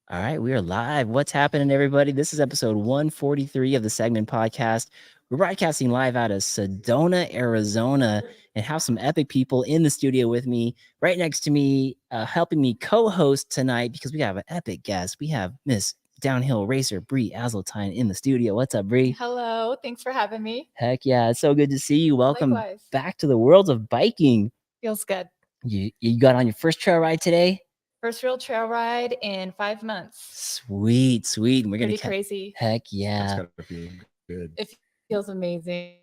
All right, we are live. What's happening, everybody? This is episode 143 of the Segment Podcast. We're broadcasting live out of Sedona, Arizona, and have some epic people in the studio with me. Right next to me, helping me co-host tonight because we have an epic guest. We have Miss Downhill Racer Bree Azeltine in the studio. What's up, Bree? Hello, thanks for having me. Heck yeah, it's so good to see you. Welcome Likewise. back to the world of biking. Feels good. You got on your first trail ride today? First real trail ride in 5 months. Sweet. And we're Pretty gonna crazy. Heck yeah. That's gotta feel good. It feels amazing.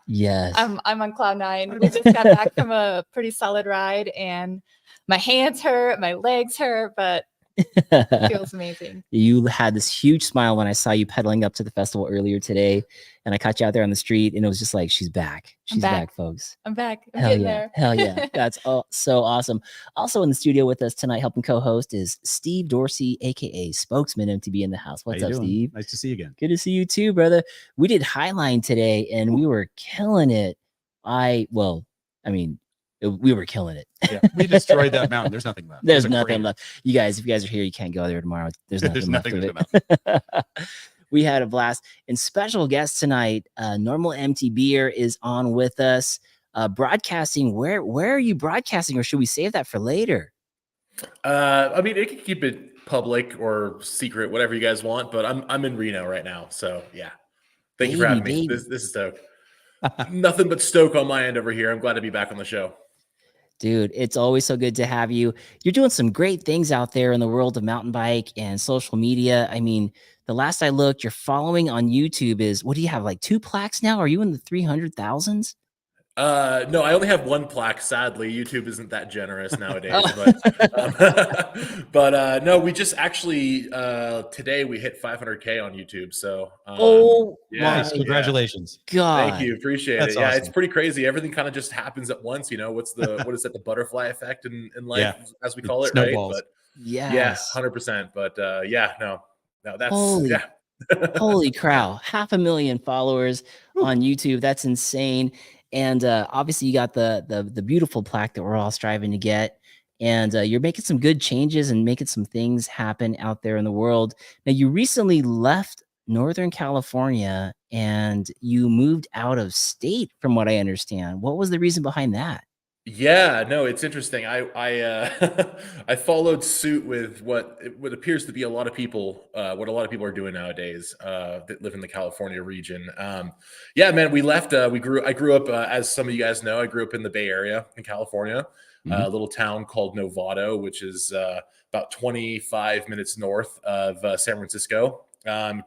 Yes. I'm on cloud 9. We just got back from a pretty solid ride, and my hands hurt, my legs hurt, but it feels amazing. You had this huge smile when I saw you pedaling up to the festival earlier today, and I caught you out there on the street, and it was just like, she's back. She's back, folks. I'm back. I'm Hell getting yeah. there. Hell yeah. That's so awesome. Also in the studio with us tonight, helping co-host is Steve Dorsey, a.k.a. Spokesman MTB in the house. What's up, Steve? Nice to see you again. Good to see you too, brother. We did Highline today, and we were killing it. We were killing it. Yeah, we destroyed that mountain. There's nothing left. There's nothing left. You guys, if you guys are here, you can't go there tomorrow. There's nothing left of it. We had a blast. And special guest tonight, Normal MTB is on with us, broadcasting. Where are you broadcasting, or should we save that for later? It can keep it public or secret, whatever you guys want. But I'm in Reno right now, so yeah. Thank you for having me. This is stoked. Nothing but stoke on my end over here. I'm glad to be back on the show. Dude, it's always so good to have you. You're doing some great things out there in the world of mountain bike and social media. I mean, the last I looked, your following on YouTube is, what do you have, like 2 plaques now? Are you in the 300,000s? No, I only have 1 plaque. Sadly, YouTube isn't that generous nowadays. But no, we just actually today we hit 500K on YouTube. So nice! Congratulations! God, thank you, appreciate it. Yeah, it's pretty crazy. Everything kind of just happens at once. You know, what is that? The butterfly effect in life, as we call it, snowballs. Right? But yeah, 100%. But no, that's holy crow! 500,000 followers on YouTube. That's insane. And obviously you got the beautiful plaque that we're all striving to get. And you're making some good changes and making some things happen out there in the world. Now, you recently left Northern California and you moved out of state, from what I understand. What was the reason behind that? Yeah, no, it's interesting. I I followed suit with what appears to be a lot of people, what a lot of people are doing nowadays that live in the California region. Yeah, man, we left. I grew up, as some of you guys know, I grew up in the Bay Area in California, a little town called Novato, which is about 25 minutes north of San Francisco.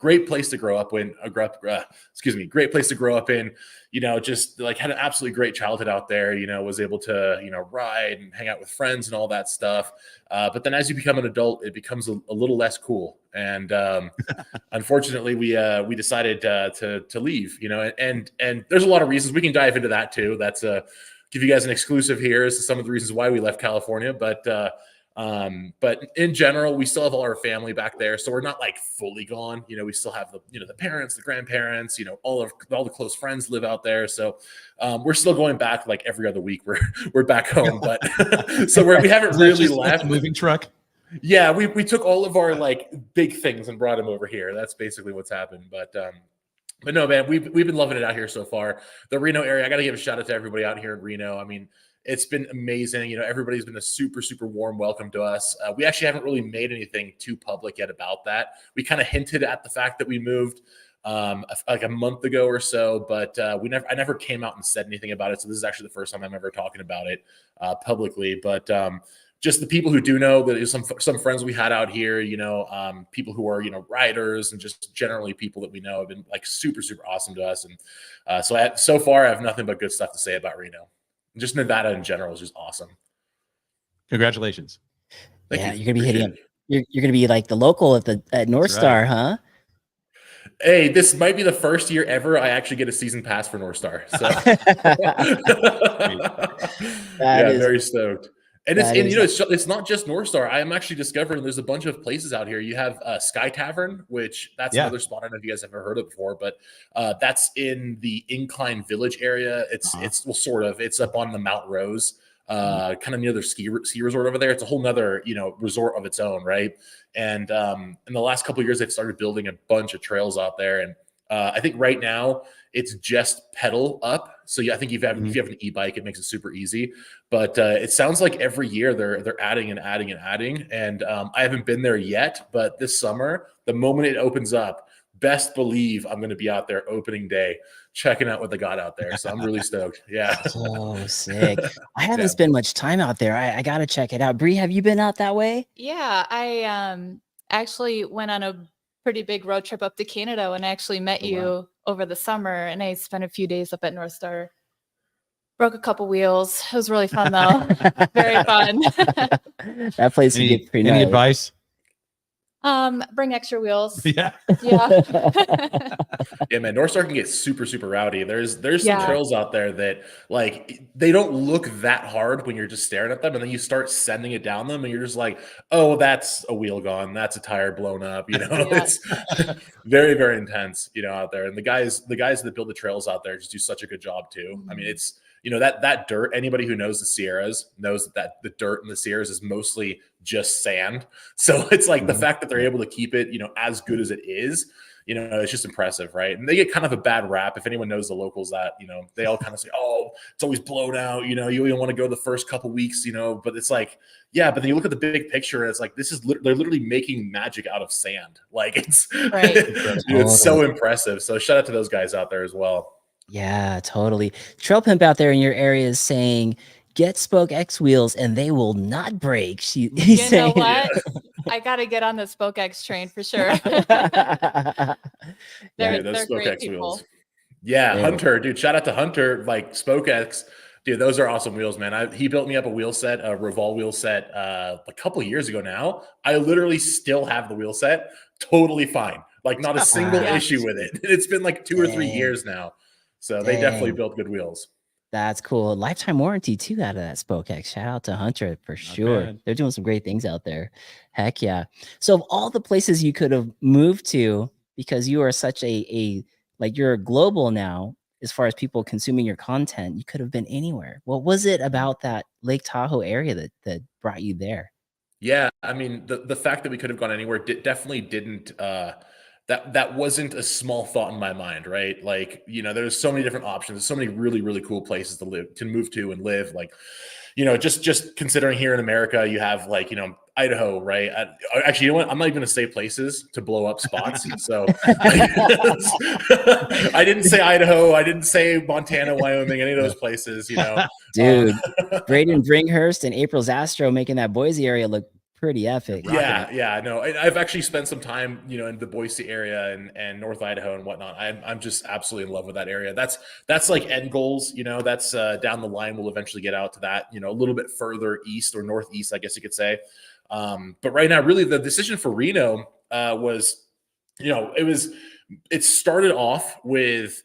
Great place to grow up in. Great place to grow up in. You know, just like had an absolutely great childhood out there. You know, was able to ride and hang out with friends and all that stuff. But then as you become an adult, it becomes a little less cool. And unfortunately, we decided to leave. You know, and there's a lot of reasons. We can dive into that too. That's give you guys an exclusive here as to some of the reasons why we left California, but in general, we still have all our family back there, so we're not like fully gone. You know, we still have the parents, the grandparents, all the close friends live out there. So we're still going back like every other week. We're back home, but so we haven't really left. Moving truck. Yeah, we took all of our like big things and brought them over here. That's basically what's happened. But no, man, we've been loving it out here so far. The Reno area, I got to give a shout out to everybody out here in Reno. I mean, it's been amazing. You know, everybody's been a super, super warm welcome to us. We actually haven't really made anything too public yet about that. We kind of hinted at the fact that we moved like a month ago or so, but I never came out and said anything about it. So this is actually the first time I'm ever talking about it publicly. But just the people who do know, that some friends we had out here, people who are riders and just generally people that we know have been like super, super awesome to us. And so far I have nothing but good stuff to say about Reno. Just Nevada in general is just awesome. Congratulations. Thank you. You're gonna be hitting up. You're gonna be like the local at North Star, huh? Hey, this might be the first year ever I actually get a season pass for North Star. So very stoked. And it's not just North Star. I am actually discovering there's a bunch of places out here. You have Sky Tavern, which that's another spot. I don't know if you guys have ever heard of it before, but that's in the Incline Village area. It's sort of. It's up on the Mount Rose kind of near their ski resort over there. It's a whole nother, resort of its own, right? And in the last couple of years, they've started building a bunch of trails out there. And I think right now it's just pedal up. So yeah, I think if you have an e-bike, it makes it super easy. But it sounds like every year they're adding and adding and adding. And I haven't been there yet, but this summer, the moment it opens up, best believe I'm going to be out there opening day, checking out what they got out there. So I'm really stoked. Yeah. Oh, sick. I haven't spent much time out there. I got to check it out. Bree, have you been out that way? Yeah, I actually went on a pretty big road trip up to Canada and I actually met you over the summer, and I spent a few days up at North Star. Broke a couple wheels. It was really fun though. Very fun. That place would get pretty Any gnarly. advice? Bring extra wheels. Yeah. Yeah. Yeah, man, North Star can get super, super rowdy. There's some trails out there that like they don't look that hard when you're just staring at them, and then you start sending it down them, and you're just like, oh, that's a wheel gone, that's a tire blown up. It's very, very intense, out there. And the guys that build the trails out there just do such a good job too. I mean, it's that dirt. Anybody who knows the Sierras knows that the dirt in the Sierras is mostly just sand. So it's like the fact that they're able to keep it, as good as it is, it's just impressive, right? And they get kind of a bad rap. If anyone knows the locals, that they all kind of say, "Oh, it's always blown out." You don't want to go the first couple weeks, But it's like, yeah. But then you look at the big picture, and it's like they're literally making magic out of sand. Like it's it's so impressive. So shout out to those guys out there as well. Yeah, totally. Trail Pimp out there in your area is saying, get Spoke X wheels and they will not break. He's saying, know what? I got to get on the Spoke X train for sure. they're those Spoke great X people. wheels. Yeah, Hunter, dude. Shout out to Hunter. Like Spoke X, dude. Those are awesome wheels, man. He built me up a wheel set, a Revol wheel set, a couple of years ago now. I literally still have the wheel set, totally fine. Like not a single issue with it. It's been like 2 or 3 years now. So they definitely built good wheels. That's cool. Lifetime warranty too out of that Spoke X. Shout out to Hunter for sure. They're doing some great things out there. Heck yeah. So of all the places you could have moved to, because you are such you're global now as far as people consuming your content, you could have been anywhere. What was it about that Lake Tahoe area that brought you there? Yeah, I mean, the fact that we could have gone anywhere definitely didn't that wasn't a small thought in my mind, right? Like, there's so many different options. There's so many really, really cool places to move to and live. Like, just considering here in America, you have like, Idaho, right? Actually, you know what? I'm not even going to say places to blow up spots. So I didn't say Idaho. I didn't say Montana, Wyoming, any of those places, Dude, Braden Bringhurst and April Zastro making that Boise area look pretty epic. Yeah. No, I've actually spent some time, in the Boise area and North Idaho and whatnot. I'm just absolutely in love with that area. That's like end goals, that's down the line. We'll eventually get out to that, a little bit further east or northeast, I guess you could say. But right now, really the decision for Reno was, it started off with,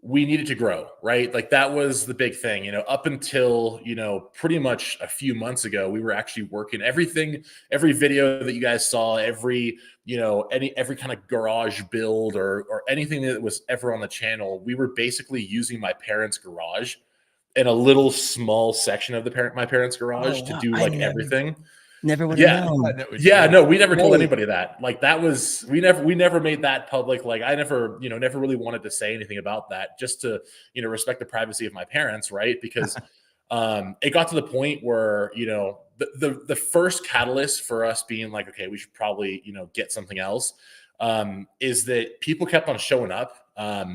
we needed to grow, right? Like that was the big thing, up until, pretty much a few months ago, we were actually working every video that you guys saw, every kind of garage build or anything that was ever on the channel. We were basically using my parents' garage in a little small section of my parents' garage to do like everything. Never would have known. Yeah, no, we never told anybody that. Like that was we never made that public. Like I never really wanted to say anything about that, just to respect the privacy of my parents, right? Because it got to the point where the first catalyst for us being like, okay, we should probably get something else, is that people kept on showing up at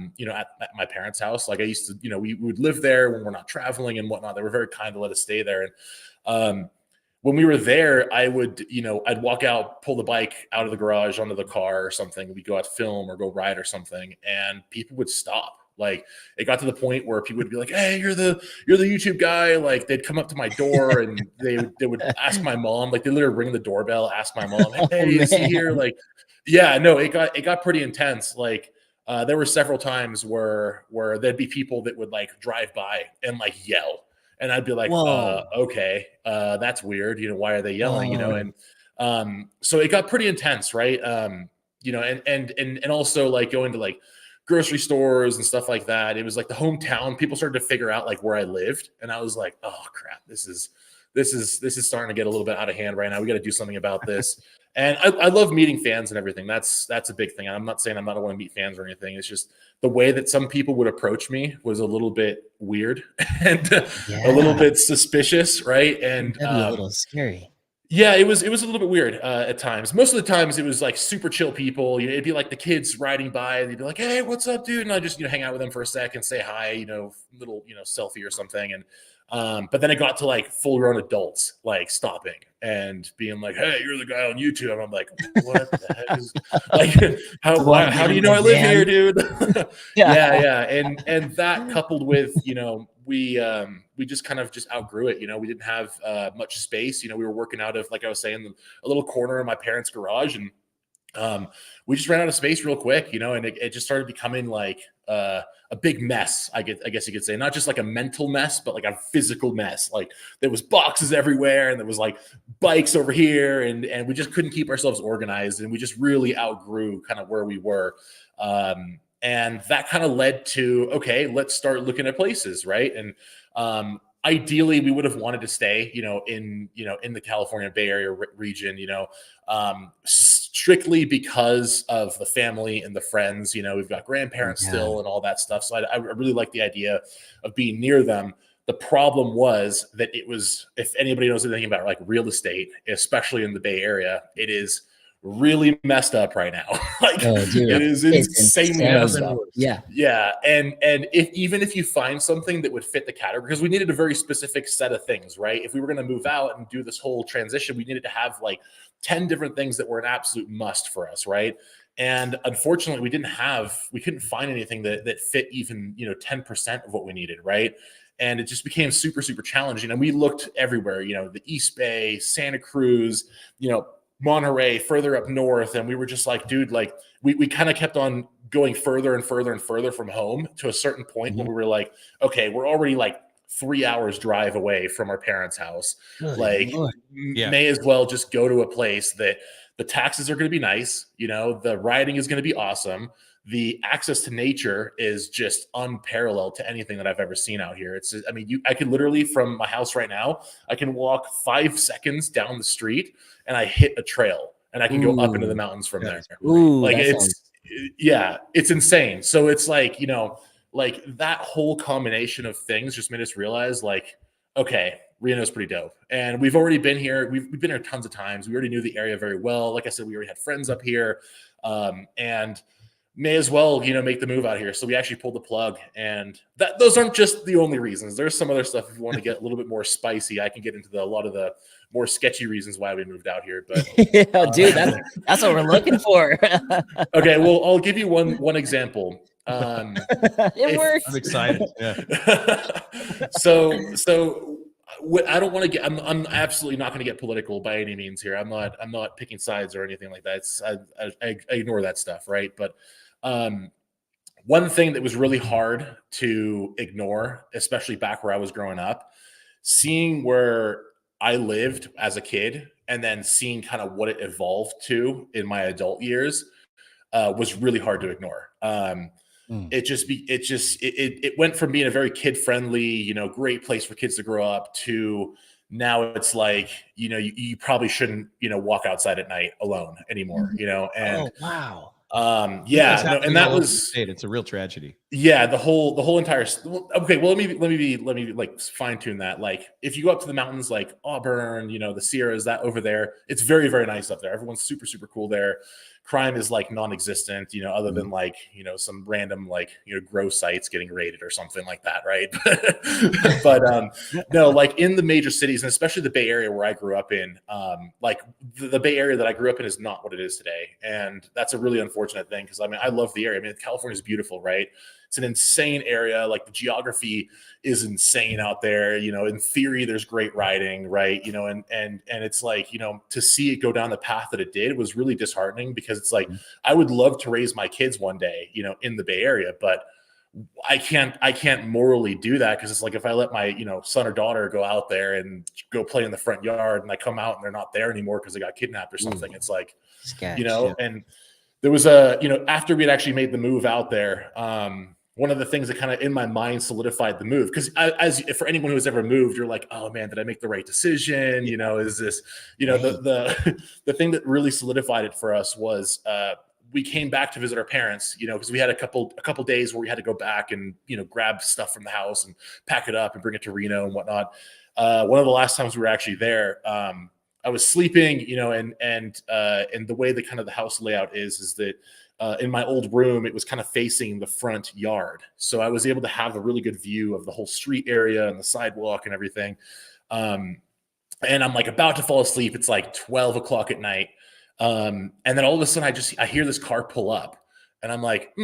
my parents' house. Like I used to, we would live there when we're not traveling and whatnot. They were very kind to let us stay there. And when we were there, I would, I'd walk out, pull the bike out of the garage onto the car or something. We'd go out to film or go ride or something, and people would stop. Like it got to the point where people would be like, "Hey, you're the YouTube guy." Like they'd come up to my door and they would ask my mom. Like they literally ring the doorbell, ask my mom, "Hey, is he here?" Like, yeah, no, it got pretty intense. Like there were several times where there'd be people that would like drive by and like yell. And I'd be like, okay, that's weird. Why are they yelling? And so it got pretty intense, right? And also like going to like grocery stores and stuff like that. It was like the hometown. People started to figure out like where I lived, and I was like, oh crap, this is starting to get a little bit out of hand right now. We got to do something about this. And I love meeting fans and everything. That's a big thing. I'm not saying I'm not want to meet fans or anything. It's just the way that some people would approach me was a little bit weird and a little bit suspicious, right? And that'd be a little scary. Yeah, it was a little bit weird at times. Most of the times, it was like super chill people. It'd be like the kids riding by, and they'd be like, "Hey, what's up, dude?" And I just hang out with them for a second, say hi, little selfie or something. And but then it got to like full-grown adults like stopping and being like, "Hey, you're the guy on YouTube." And I'm like, "What the heck is like? How do you know I live here, dude?" Yeah. And that coupled with we just kind of just outgrew it. We didn't have much space. We were working out of, like I was saying, a little corner in my parents' garage, and we just ran out of space real quick, and it just started becoming like a big mess. I guess you could say, not just like a mental mess, but like a physical mess. Like there was boxes everywhere, and there was like bikes over here, and we just couldn't keep ourselves organized, and we just really outgrew kind of where we were. And that kind of led to, okay, let's start looking at places, right? And ideally, we would have wanted to stay, in the California Bay Area region, strictly because of the family and the friends. We've got grandparents still and all that stuff. So I really like the idea of being near them. The problem was that it was, if anybody knows anything about like real estate, especially in the Bay Area, it is really messed up right now. Like it is insanely messed up. Yeah. And even if you find something that would fit the category, because we needed a very specific set of things, right? If we were going to move out and do this whole transition, we needed to have like 10 different things that were an absolute must for us, right? And unfortunately, we couldn't find anything that fit even 10% of what we needed, right? And it just became super, super challenging. And we looked everywhere, the East Bay, Santa Cruz, Monterey, further up north. And we were just like, dude, like we kind of kept on going further and further and further from home to a certain point when we were like, okay, we're already like 3 hours drive away from our parents' house. May as well just go to a place that the taxes are going to be nice. The riding is going to be awesome. The access to nature is just unparalleled to anything that I've ever seen out here. I could literally, from my house right now, I can walk 5 seconds down the street and I hit a trail and I can go up into the mountains from there. Like it's insane. So it's like, like that whole combination of things just made us realize like, okay, Reno's pretty dope. And we've already been here. We've been here tons of times. We already knew the area very well. Like I said, we already had friends up here. And may as well, make the move out here. So we actually pulled the plug, and those aren't just the only reasons. There's some other stuff. If you want to get a little bit more spicy, I can get into a lot of the more sketchy reasons why we moved out here. But dude, that's what we're looking for. Okay, well, I'll give you one example. It works. I'm excited. Yeah. So I don't want to get. I'm absolutely not going to get political by any means here. I'm not picking sides or anything like that. I ignore that stuff, right? But one thing that was really hard to ignore, especially back where I was growing up, seeing where I lived as a kid and then seeing kind of what it evolved to in my adult years was really hard to ignore. It went from being a very kid friendly, great place for kids to grow up to now it's like, you probably shouldn't, walk outside at night alone anymore, and oh, wow. And that was it's a real tragedy. Yeah, the whole entire. Okay, well, let me like fine tune that. Like, if you go up to the mountains, like Auburn, the Sierras, that over there, it's very, very nice up there. Everyone's super, super cool there. Crime is like non-existent, other than like, some random like, grow sites getting raided or something like that, right? But no, like in the major cities, and especially the Bay Area where I grew up in, like the Bay Area that I grew up in is not what it is today, and that's a really unfortunate thing because I love the area. California is beautiful, right? It's an insane area. Like the geography is insane out there. In theory, there's great riding, right? And it's like, to see it go down the path that it did was really disheartening because it's like, I would love to raise my kids one day, in the Bay Area, but I can't morally do that because it's like if I let my son or daughter go out there and go play in the front yard and I come out and they're not there anymore because they got kidnapped or something, it's like, Sketch, and there was a, after we had actually made the move out there, one of the things that kind of in my mind solidified the move, because as for anyone who's ever moved, you're like, oh man, did I make the right decision? Is this, the thing that really solidified it for us was we came back to visit our parents, because we had a couple days where we had to go back and, grab stuff from the house and pack it up and bring it to Reno and whatnot. One of the last times we were actually there, I was sleeping, and the way the kind of the house layout is that in my old room, it was kind of facing the front yard. So I was able to have a really good view of the whole street area and the sidewalk and everything. And I'm like about to fall asleep. It's like 12 o'clock at night. And then all of a sudden I hear this car pull up and I'm like,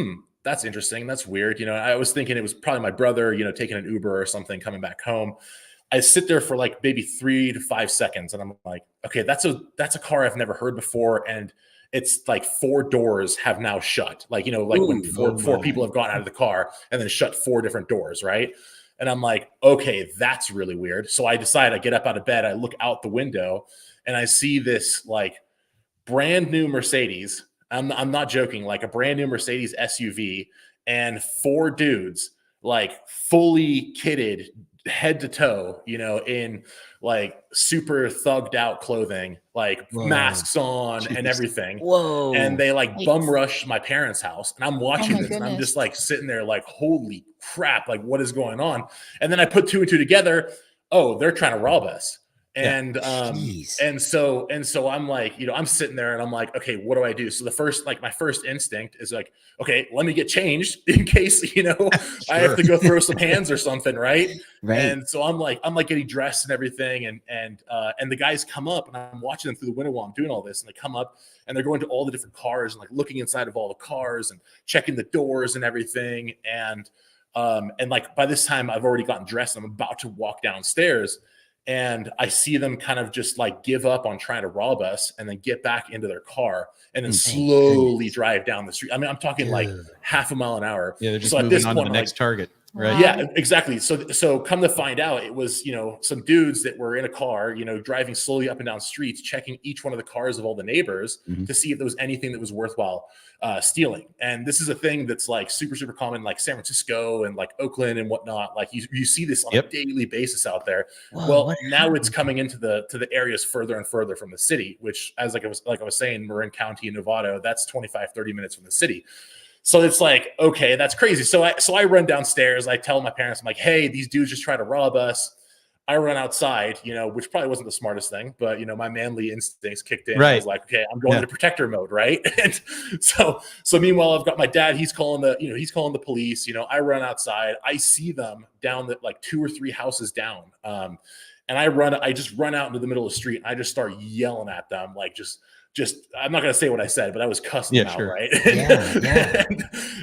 that's interesting. That's weird. I was thinking it was probably my brother, taking an Uber or something coming back home. I sit there for like maybe 3 to 5 seconds and I'm like, okay, that's a car I've never heard before. And it's like 4 doors have now shut. Like, when four people have gone out of the car and then shut 4 different doors. Right. And I'm like, okay, that's really weird. So I decide, I get up out of bed, I look out the window and I see this like brand new Mercedes. I'm not joking, like a brand new Mercedes SUV and 4 dudes, like fully kitted head to toe, in like super thugged out clothing, like masks on and everything. Whoa. And they like bum rush my parents' house. And I'm watching this and I'm just like sitting there like, holy crap, like what is going on? And then I put 2 and 2 together. Oh, they're trying to rob us. And and so I'm like, I'm sitting there and I'm like, okay, what do I do? So my first instinct is like, okay, let me get changed in case, I have to go throw some hands or something, right? And so I'm like getting dressed and everything, and the guys come up and I'm watching them through the window while I'm doing all this, and they come up and they're going to all the different cars and like looking inside of all the cars and checking the doors and everything, and like by this time I've already gotten dressed and I'm about to walk downstairs. And I see them kind of just like give up on trying to rob us and then get back into their car and then slowly drive down the street. I mean, I'm talking like half a mile an hour. Yeah, they're just moving on to the next target. Right. Yeah, exactly. So come to find out, it was, some dudes that were in a car, driving slowly up and down streets, checking each one of the cars of all the neighbors to see if there was anything that was worthwhile stealing. And this is a thing that's like super, super common, like San Francisco and like Oakland and whatnot. Like you see this on a daily basis out there. Whoa, well, now it's coming into the areas further and further from the city, which as I was saying, Marin County in Novato, that's 25, 30 minutes from the city. So it's like, okay, that's crazy. So I run downstairs. I tell my parents, I'm like, hey, these dudes just try to rob us. I run outside, which probably wasn't the smartest thing, but my manly instincts kicked in. Right. I was like, okay, I'm going into protector mode, right? And so meanwhile, I've got my dad. He's calling the police. I run outside. I see them down like 2 or 3 houses down, and I just run out into the middle of the street. And I just start yelling at them, like just I'm not going to say what I said, but I was cussing them out, right?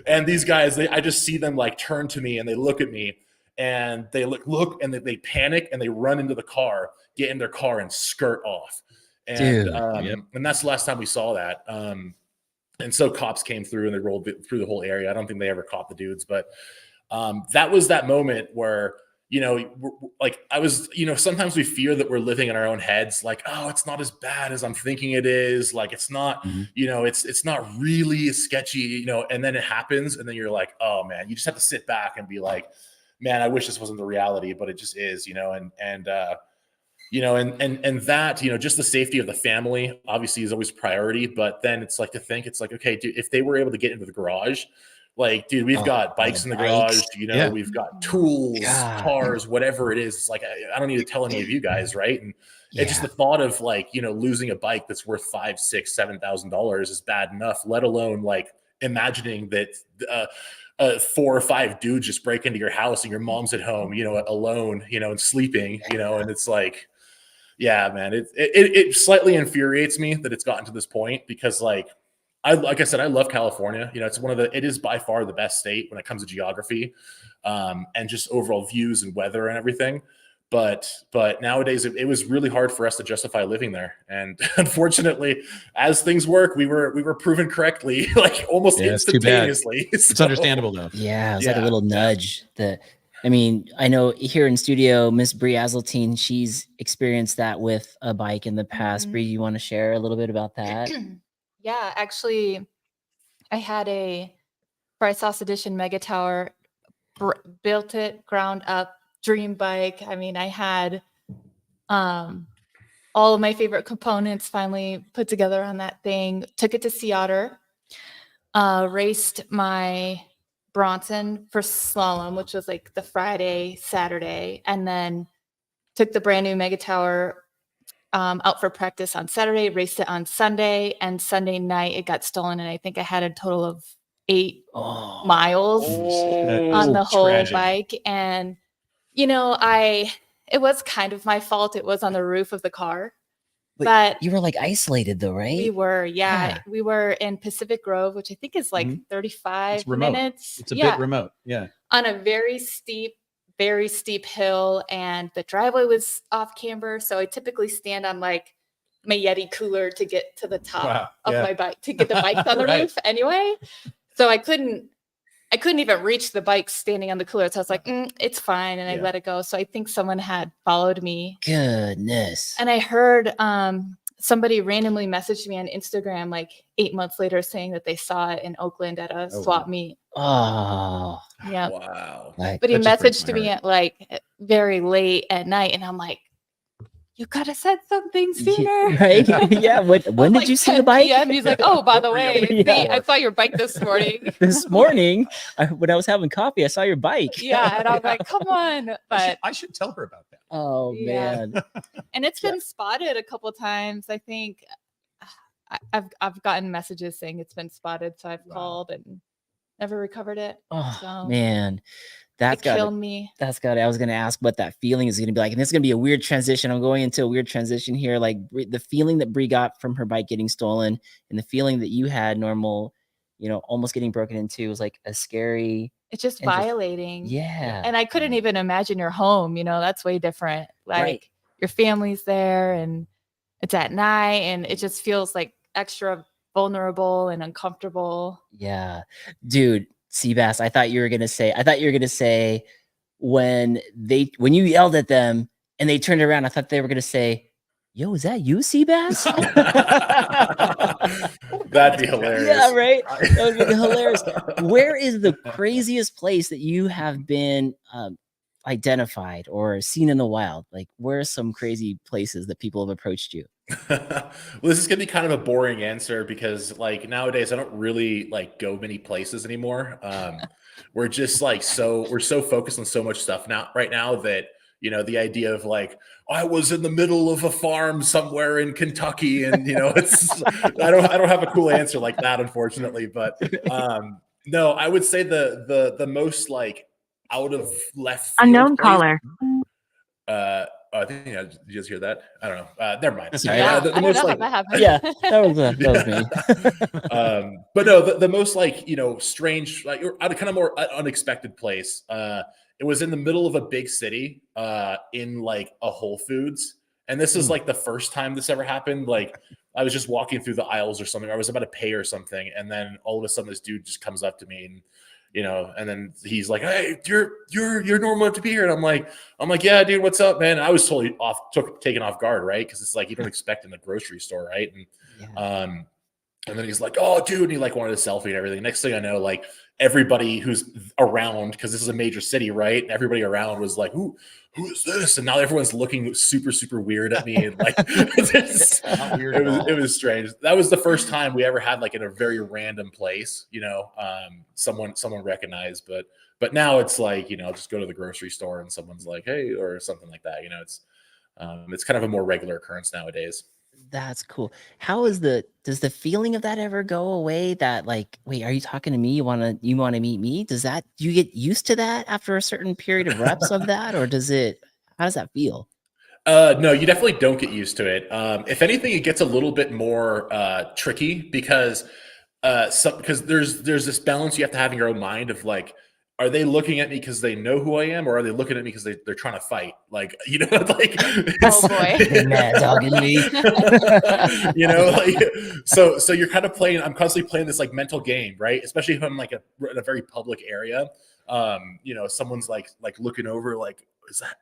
And these guys, I just see them like turn to me and they look at me and they look and they panic and they run into the car, get in their car and skirt off. And and that's the last time we saw that. And so cops came through and they rolled through the whole area. I don't think they ever caught the dudes, but that was that moment where, like I was, sometimes we fear that we're living in our own heads, like, oh, it's not as bad as I'm thinking it is. Like, it's not, it's not really as sketchy, and then it happens. And then you're like, oh man, you just have to sit back and be like, man, I wish this wasn't the reality, but it just is, and that, just the safety of the family obviously is always priority. But then it's like okay, dude, if they were able to get into the garage, like, dude, we've got bikes in the garage, we've got tools, cars, whatever it is. It's like, I don't need to tell any of you guys. Right. And it's just the thought of like, losing a bike that's worth $5,000, $6,000, $7,000 is bad enough, let alone like imagining that 4 or 5 dudes just break into your house and your mom's at home, alone, and sleeping, and it's like, yeah, man, it slightly infuriates me that it's gotten to this point because like I said, I love California. It's it is by far the best state when it comes to geography, and just overall views and weather and everything. But nowadays it was really hard for us to justify living there. And unfortunately, as things work, we were proven correctly, like almost instantaneously. It's understandable though. Yeah. It was like a little nudge I know here in studio, Miss Bree Azeltine, she's experienced that with a bike in the past. Bree, you want to share a little bit about that? Yeah, actually, I had a Fry Sauce Edition Mega Tower, built it ground up, dream bike. I mean, I had all of my favorite components finally put together on that thing. Took it to Sea Otter, raced my Bronson for slalom, which was like the Friday, Saturday, and then took the brand new Mega Tower out for practice on Saturday, raced it on Sunday, and Sunday night it got stolen, and I think I had a total of 8 miles on the whole tragic. bike. And you know, it was kind of my fault. It was on the roof of the car. But you were like isolated though, right? We were, yeah. We were in Pacific Grove, which I think is like 35 It's remote. minutes. It's a bit remote. Yeah. On a very steep hill, and the driveway was off camber. So I typically stand on like my Yeti cooler to get to the top of my bike, to get the bike on the roof anyway. So I couldn't even reach the bike standing on the cooler. So I was like, it's fine. And I let it go. So I think someone had followed me. Goodness. And I heard somebody randomly messaged me on Instagram like 8 months later saying that they saw it in Oakland at a swap meet. Oh. Yeah. Wow. But he messaged me at like very late at night. And I'm like, you could have said something sooner. Right? Yeah. When did you see the bike? PM. He's like, oh, by the way, I saw your bike this morning. This morning, when I was having coffee, I saw your bike. Yeah. And I was like, come on. But I should tell her about that. Oh, man. And it's been spotted a couple times. I think I've gotten messages saying it's been spotted. So I've called and never recovered it. Oh, man. That's killed me. That's got it. I was going to ask what that feeling is going to be like. And this is going to be a weird transition. I'm going into a weird transition here. Like the feeling that Bree got from her bike getting stolen and the feeling that you had, Normal, almost getting broken into, was like a scary. It's just violating. Yeah. And I couldn't even imagine your home. That's way different. Like your family's there and it's at night and it just feels like extra vulnerable and uncomfortable. Yeah. Dude. Seabass, I thought you were gonna say when you yelled at them and they turned around, I thought they were gonna say, yo, is that you, Seabass? That'd be hilarious. Yeah, right. That would be hilarious. Where is the craziest place that you have been identified or seen in the wild? Like, where are some crazy places that people have approached you? Well, this is gonna be kind of a boring answer because like nowadays I don't really like go many places anymore. We're just like we're so focused on so much stuff right now that the idea of like I was in the middle of a farm somewhere in Kentucky and it's I don't have a cool answer like that, unfortunately. But no, I would say the most like out of left field unknown caller. I think did you guys hear that? I don't know. Never mind. Sorry. Yeah, The I don't most know like how that happened. Yeah, that was me. but no, the most like strange, like or kind of more unexpected place. It was in the middle of a big city, in like a Whole Foods, and this is like the first time this ever happened. Like I was just walking through the aisles or something. I was about to pay or something, and then all of a sudden this dude just comes up to me and. And then he's like, "Hey, you're Normal MTB here," and I'm like, "Yeah, dude, what's up, man?" And I was totally taken off guard, right? Because it's like you don't expect in a grocery store, right? And and then he's like, "Oh, dude," and he like wanted a selfie and everything. Next thing I know, like everybody who's around, because this is a major city, right? Everybody around was like, who is this? And now everyone's looking super, super weird at me. And like, it was strange. That was the first time we ever had like in a very random place, someone recognized, but now it's like, just go to the grocery store and someone's like, hey, or something like that. It's kind of a more regular occurrence nowadays. That's cool. Does the feeling of that ever go away? That like, wait, are you talking to me? You want to meet me? Do you get used to that after a certain period of reps of that? Or how does that feel? No, you definitely don't get used to it. If anything, it gets a little bit more tricky because there's this balance you have to have in your own mind of like, are they looking at me because they know who I am, or are they looking at me because they're trying to fight? Like, like, oh boy, mad dogging me. Like, so you're kind of I'm constantly playing this like mental game, right? Especially if I'm like in a very public area. Someone's like looking over, like,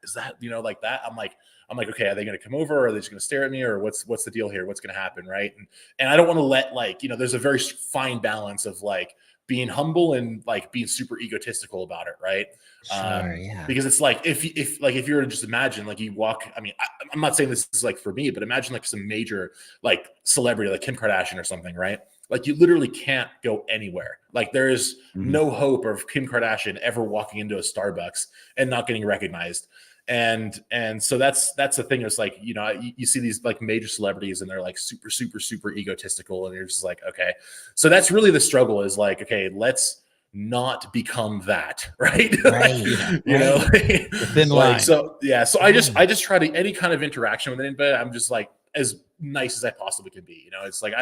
is that, you know, like that? I'm like, okay, are they going to come over? Or are they just going to stare at me, or what's the deal here? What's going to happen? Right. And I don't want to let, like, you know, there's a very fine balance of like being humble and like being super egotistical about it. Right. Sure, yeah. Because it's like, if you were to just imagine, like, you walk, I mean, I'm not saying this is like for me, but imagine like some major like celebrity, like Kim Kardashian or something, right? Like, you literally can't go anywhere. Like, there is no hope of Kim Kardashian ever walking into a Starbucks and not getting recognized. And so that's the thing. It's like, you know, you see these like major celebrities and they're like super, super, super egotistical. And you're just like, okay. So that's really the struggle, is like, okay, let's not become that, right? Right. You know, The thin line. like, so yeah. So I just try to, any kind of interaction with anybody, I'm just like as nice as I possibly can be. You know, it's like,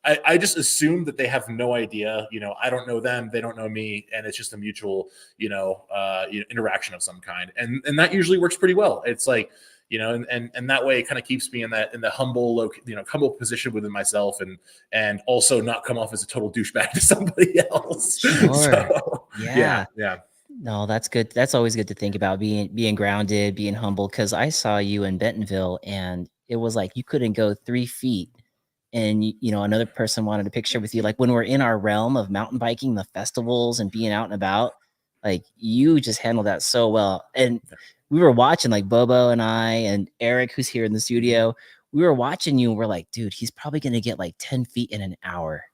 I just assume that they have no idea, you know, I don't know them, they don't know me, and it's just a mutual, you know, interaction of some kind. And that usually works pretty well. It's like, you know, and that way it kind of keeps me in the humble, you know, humble position within myself, and also not come off as a total douchebag to somebody else. Sure. So, Yeah. yeah. No, that's good. That's always good to think about, being grounded, being humble. Because I saw you in Bentonville, and it was like you couldn't go 3 feet, and you know, another person wanted a picture with you. Like, when we're in our realm of mountain biking, the festivals, and being out and about, like, you just handled that so well. And we were watching, like, Bobo and I and Eric, who's here in the studio. We were watching you, and we're like, dude, he's probably gonna get like 10 feet in an hour.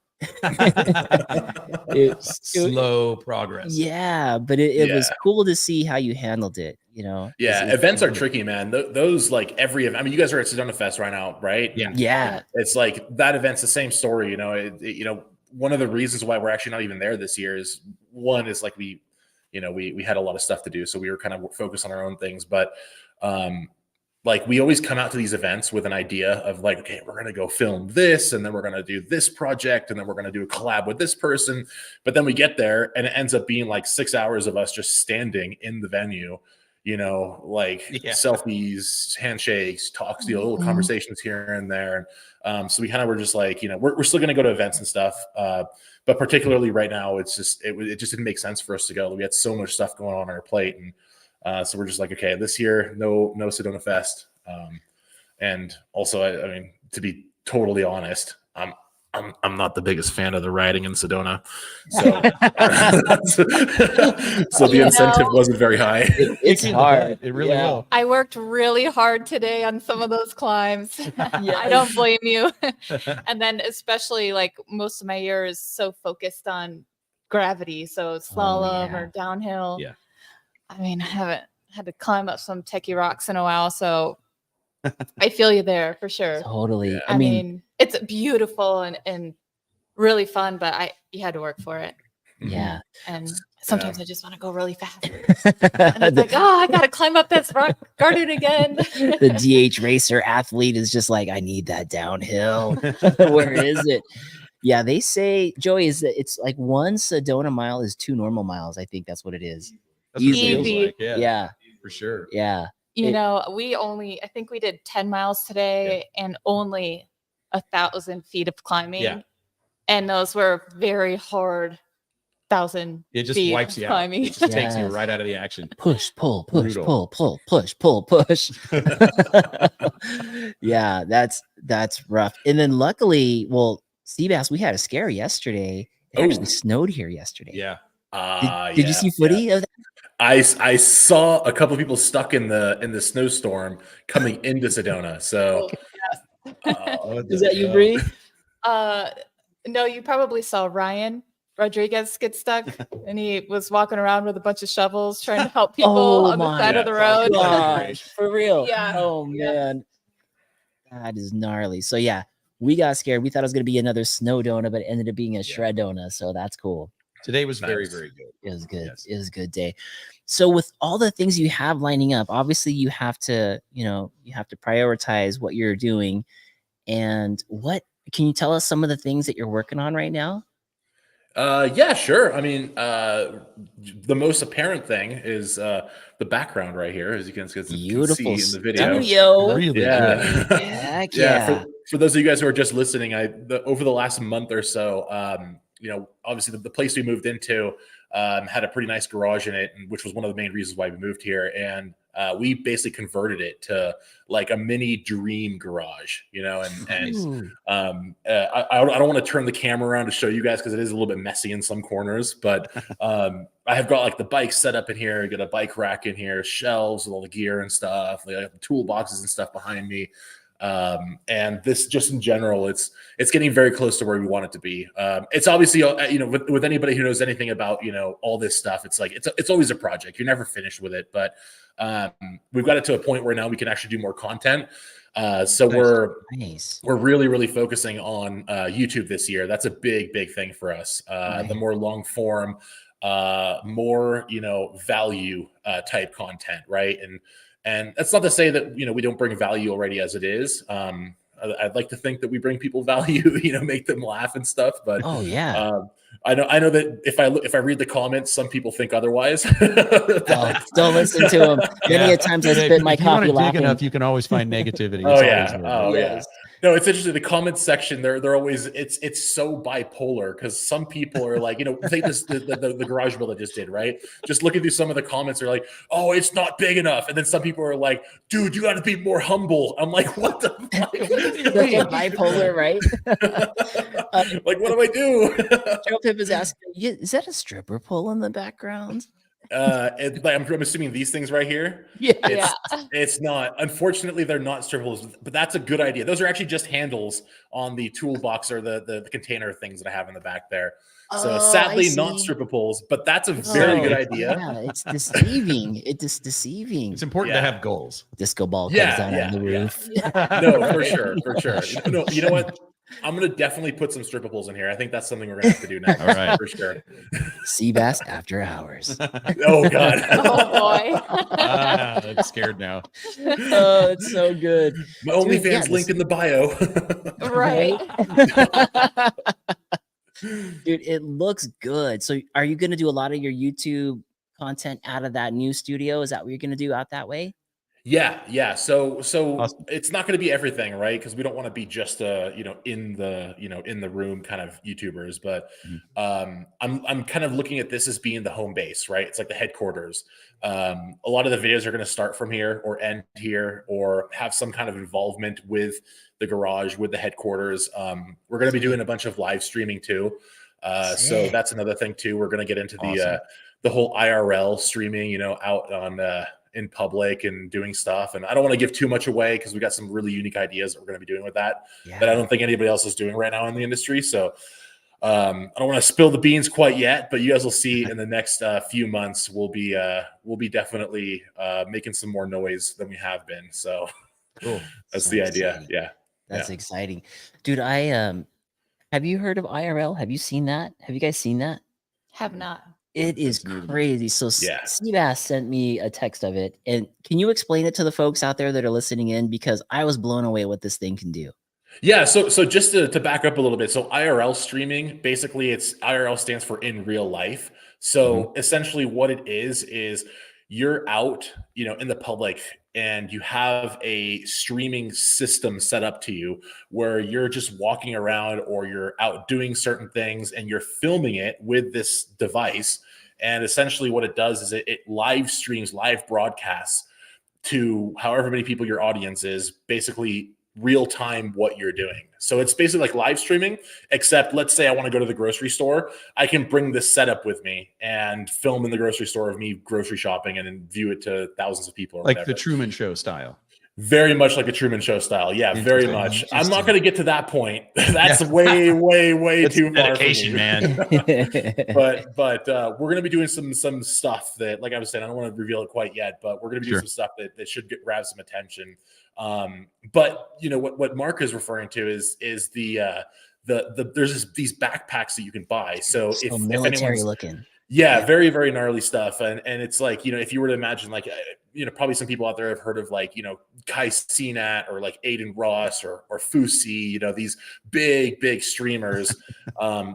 Slow progress. Yeah, but it was cool to see how you handled it, you know? Yeah, events are tricky, man. Those, like, every event. I mean, you guys are at Sedona Fest right now, right? Yeah. And Yeah. it's like that event's the same story, you know. You know, one of the reasons why we're actually not even there this year is, one is like we had a lot of stuff to do, so we were kind of focused on our own things. But like, we always come out to these events with an idea of like, okay, we're going to go film this, and then we're going to do this project, and then we're going to do a collab with this person. But then we get there, and it ends up being like 6 hours of us just standing in the venue, you know, like selfies, handshakes, talks, you know, little conversations here and there. So we kind of were just like, you know, we're still going to go to events and stuff. But particularly right now, it just didn't make sense for us to go. We had so much stuff going on our plate. And so we're just like, okay, this year, no Sedona Fest. And also, I mean, to be totally honest, I'm not the biggest fan of the riding in Sedona, so so the incentive wasn't very high. It's hard. It really will. I worked really hard today on some of those climbs. I don't blame you. And then especially, like, most of my year is so focused on gravity, so slalom or downhill. Yeah. I mean, I haven't had to climb up some techie rocks in a while, so I feel you there for sure. Totally. Yeah. I mean, it's beautiful and really fun, but you had to work for it. Yeah. And sometimes I just want to go really fast. And it's like, oh, I got to climb up this rock garden again. The DH racer athlete is just like, I need that downhill. Where is it? Yeah, they say, Joey, is that it's like 1 Sedona mile is 2 normal miles. I think that's what it is. That's what it Easy. feels like. Yeah. For sure. Yeah. You know, I think we did 10 miles today and only 1,000 feet of climbing. Yeah. And those were very hard 1,000 It just feet wipes you out. climbing. It just takes you right out of the action. Push, pull, push, Brutal. pull, push. Yeah, that's rough. And then luckily, well, Seabass, we had a scare yesterday. It actually snowed here yesterday. Yeah. Did you see footy of that? I saw a couple of people stuck in the snowstorm coming into Sedona. So Is that you, Bree? No, you probably saw Ryan Rodriguez get stuck, and he was walking around with a bunch of shovels trying to help people on the side of the road. Gosh, for real. Yeah. Oh man, that is gnarly. So yeah, we got scared. We thought it was gonna be another Snowdona, but it ended up being a Shreddona. So that's cool. Today was very, Nice. very good. It was good. Yes. It was a good day. So with all the things you have lining up, obviously you have to prioritize what you're doing. And what can you tell us some of the things that you're working on right now? Yeah, sure. I mean, the most apparent thing is the background right here, as you can see Beautiful in the video. studio. Really Yeah. good. Heck Yeah. yeah. For those of you guys who are just listening, over the last month or so, you know, obviously the place we moved into had a pretty nice garage in it, which was one of the main reasons why we moved here. And we basically converted it to like a mini dream garage, you know, and I don't want to turn the camera around to show you guys because it is a little bit messy in some corners, but I have got like the bike set up in here, got a bike rack in here, shelves with all the gear and stuff, like the toolboxes and stuff behind me. And this just in general, it's getting very close to where we want it to be. It's obviously, you know, with anybody who knows anything about, you know, all this stuff, it's like, it's always a project. You're never finished with it, but we've got it to a point where now we can actually do more content. So we're really, really focusing on YouTube this year. That's a big thing for us. The more long form, more, you know, value type content, right? And that's not to say that, you know, we don't bring value already as it is. I'd like to think that we bring people value, you know, make them laugh and stuff. But I know that if I read the comments, some people think otherwise. Don't listen to them. Many times I spit my coffee laughing. Enough, you can always find negativity. Yeah. No, it's interesting. The comments section, they're always it's so bipolar because some people are like, you know, take this the garage build I just did, right? Just looking through some of the comments, they're like, oh, it's not big enough, and then some people are like, dude, you got to be more humble. I'm like, what the fuck? Bipolar, right? Like, what do I do? Joe Pip is asking, is that a stripper pole in the background? I'm assuming these things right here. It's not. Unfortunately, they're not stripables, but that's a good idea. Those are actually just handles on the toolbox or the container things that I have in the back there. So sadly, not stripables, but that's a very good idea. Yeah, it's deceiving. It's deceiving. It's important to have goals. Disco ball comes down on the roof. No, for sure. No, you know what? I'm gonna definitely put some stripables in here. I think that's something we're gonna have to do next. All right, for sure. Seabass after hours. Oh God. Oh boy. I'm scared now. Oh, it's so good. My OnlyFans link in the bio. Right. Dude, it looks good. So are you going to do a lot of your YouTube content out of that new studio? Is that what you're going to do out that way? Yeah. So Awesome. It's not going to be everything, right? Because we don't want to be just in the room kind of YouTubers. But I'm kind of looking at this as being the home base, right? It's like the headquarters. A lot of the videos are going to start from here or end here or have some kind of involvement with the garage, with the headquarters. We're going to be doing a bunch of live streaming too. So that's another thing too. We're going to get into the whole IRL streaming, you know, out on in public and doing stuff. And I don't want to give too much away because we got some really unique ideas that we're going to be doing with that I don't think anybody else is doing right now in the industry. So I don't want to spill the beans quite yet, but you guys will see in the next few months, we'll be definitely making some more noise than we have been. So cool. That's the idea. Exciting. Yeah. That's exciting. Dude, have you heard of IRL? Have you seen that? Have you guys seen that? Have not. It is crazy. So Seabass sent me a text of it. And can you explain it to the folks out there that are listening in? Because I was blown away what this thing can do. Yeah. So just to back up a little bit. So IRL streaming, basically IRL stands for in real life. So essentially what it is you're out, you know, in the public and you have a streaming system set up to you where you're just walking around or you're out doing certain things and you're filming it with this device. And essentially what it does is it live streams, live broadcasts to however many people your audience is, basically real time what you're doing. So it's basically like live streaming, except let's say I want to go to the grocery store. I can bring this setup with me and film in the grocery store of me grocery shopping and then view it to thousands of people. Or like whatever. the Truman Show style. Very much like a Truman Show style. Yeah, very much. I'm not going to get to that point. That's way too far for me. Man. but we're going to be doing some stuff that, like I was saying, I don't want to reveal it quite yet, but we're going to be doing some stuff that should grab some attention. But you know what Mark is referring to is there's these backpacks that you can buy. So if military looking. Yeah, very, very gnarly stuff. And it's like, you know, if you were to imagine like, you know, probably some people out there have heard of like, you know, Kai Cenat or like Aiden Ross or Fusi, you know, these big streamers.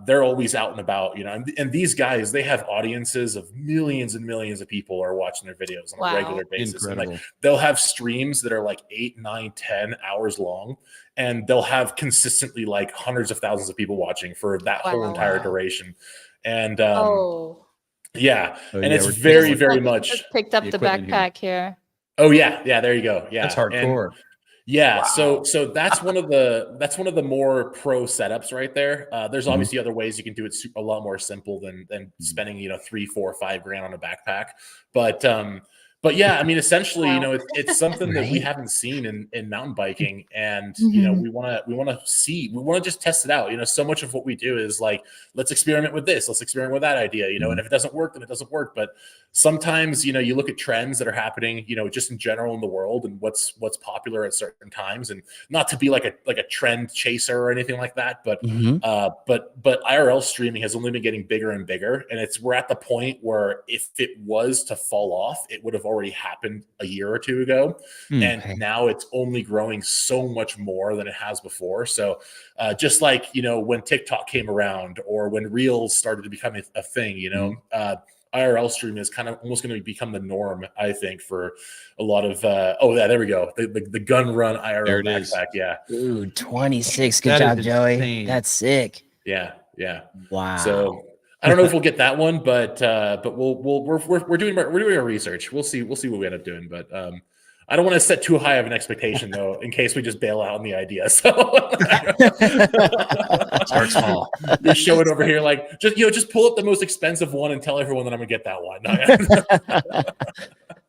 They're always out and about, you know, and these guys, they have audiences of millions and millions of people are watching their videos on a regular basis. And like they'll have streams that are like 8, 9, 10 hours long, and they'll have consistently like hundreds of thousands of people watching for that whole entire duration. And and it's very much picked up the backpack here. Oh yeah, there you go. Yeah, That's hardcore. Yeah, Wow. so that's one of the more pro setups right there. There's Mhm. obviously other ways you can do it a lot more simple than Mhm. spending 3, 4, 5 grand on a backpack. But yeah, I mean, essentially, Wow. it's something that we Right. haven't seen in mountain biking, and Mhm. we want to just test it out. So much of what we do is like, let's experiment with this, let's experiment with that idea. And if it doesn't work, then it doesn't work. But sometimes you look at trends that are happening just in general in the world, and what's popular at certain times, and not to be like a trend chaser or anything like that, but Mhm. but IRL streaming has only been getting bigger and bigger, and we're at the point where if it was to fall off, it would have already happened a year or two ago. And Okay. now it's only growing so much more than it has before. So just like when TikTok came around, or when Reels started to become a thing, IRL streaming is kind of almost going to become the norm, I think, for a lot of. Oh yeah, there we go. The gun run IRL There it is. backpack. Yeah, Ooh, 26. Good That job, is Joey. insane. That's sick. yeah. Wow. So I don't know if we'll get that one, but we're doing our research. We'll see what we end up doing, but I don't want to set too high of an expectation though, in case we just bail out on the idea. So Start small. You're showing over here like just pull up the most expensive one and tell everyone that I'm gonna get that one.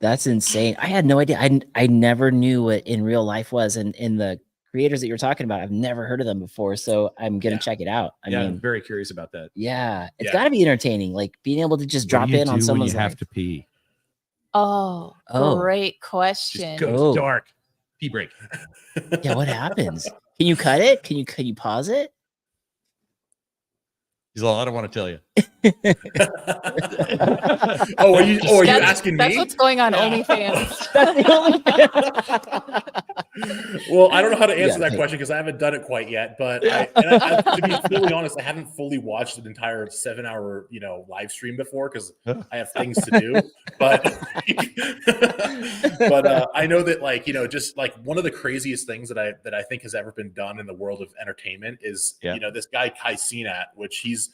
That's insane. I had no idea. I never knew what in real life was, and in the creators that you're talking about, I've never heard of them before. So I'm gonna Yeah. check it out. I Yeah, I'm mean, very curious about that. yeah, it's Yeah. got to be entertaining, like being able to just What drop do you in on do when someone's you have life. to pee? Oh, Oh. great Just question. goes Oh. dark. Pee break. Yeah, what happens? Can you cut it? Can you pause it? He's all, I don't want to tell you. Are you That's, asking that's me? what's going on Yeah. OnlyFans. That's the only. Well, I don't know how to answer Yeah, that question because I haven't done it quite yet. But Yeah. to be fully honest, I haven't fully watched an entire 7-hour live stream before because I have things to do. But I know that just like one of the craziest things that I think has ever been done in the world of entertainment is this guy Kai Cenat, which he's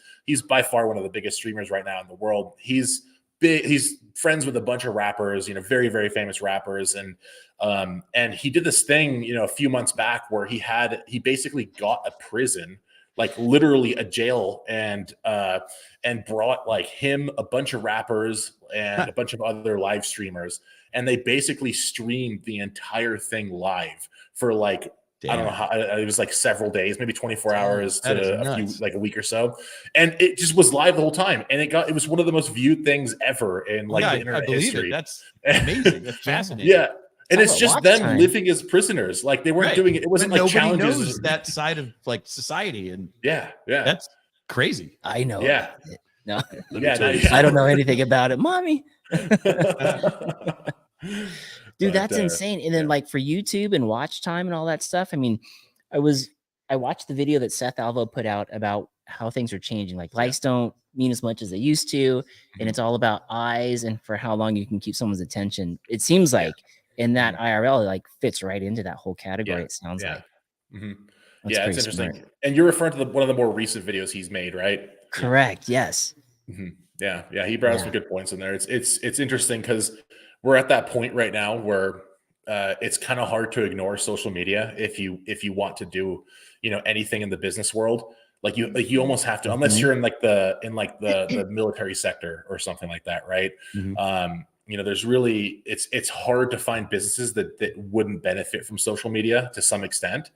by far one of the biggest streamers right now in the world. He's big. He's friends with a bunch of rappers, very, very famous rappers. And he did this thing, a few months back where he basically got a prison, like literally a jail, and brought like him, a bunch of rappers and a bunch of other live streamers. And they basically streamed the entire thing live for like, I don't know how, it was like several days, maybe 24 hours to a week or so. And it just was live the whole time. And it was one of the most viewed things ever in the internet history. That's amazing. That's fascinating. Yeah. And Talk it's about just watch them time. living as prisoners. Like they weren't doing it. It wasn't But like nobody challenges. knows that side of like society. And yeah. that's crazy. I know. Yeah. About it. No, Yeah. I don't know anything about it, mommy. Dude, that's insane. And then like for YouTube and watch time and all that stuff, I mean, I watched the video that Seth Alvo put out about how things are changing. Like likes don't mean as much as they used to, and it's all about eyes and for how long you can keep someone's attention. It seems like in that IRL, it like fits right into that whole category. It sounds like. That's it's interesting. Smart. And you're referring to one of the more recent videos he's made, right? Correct. Yes. Yeah. He brought some good points in there. It's interesting because we're at that point right now where it's kind of hard to ignore social media if you want to do anything in the business world. Like you almost have to, unless you're in the military sector or something like that, right? There's really it's hard to find businesses that wouldn't benefit from social media to some extent.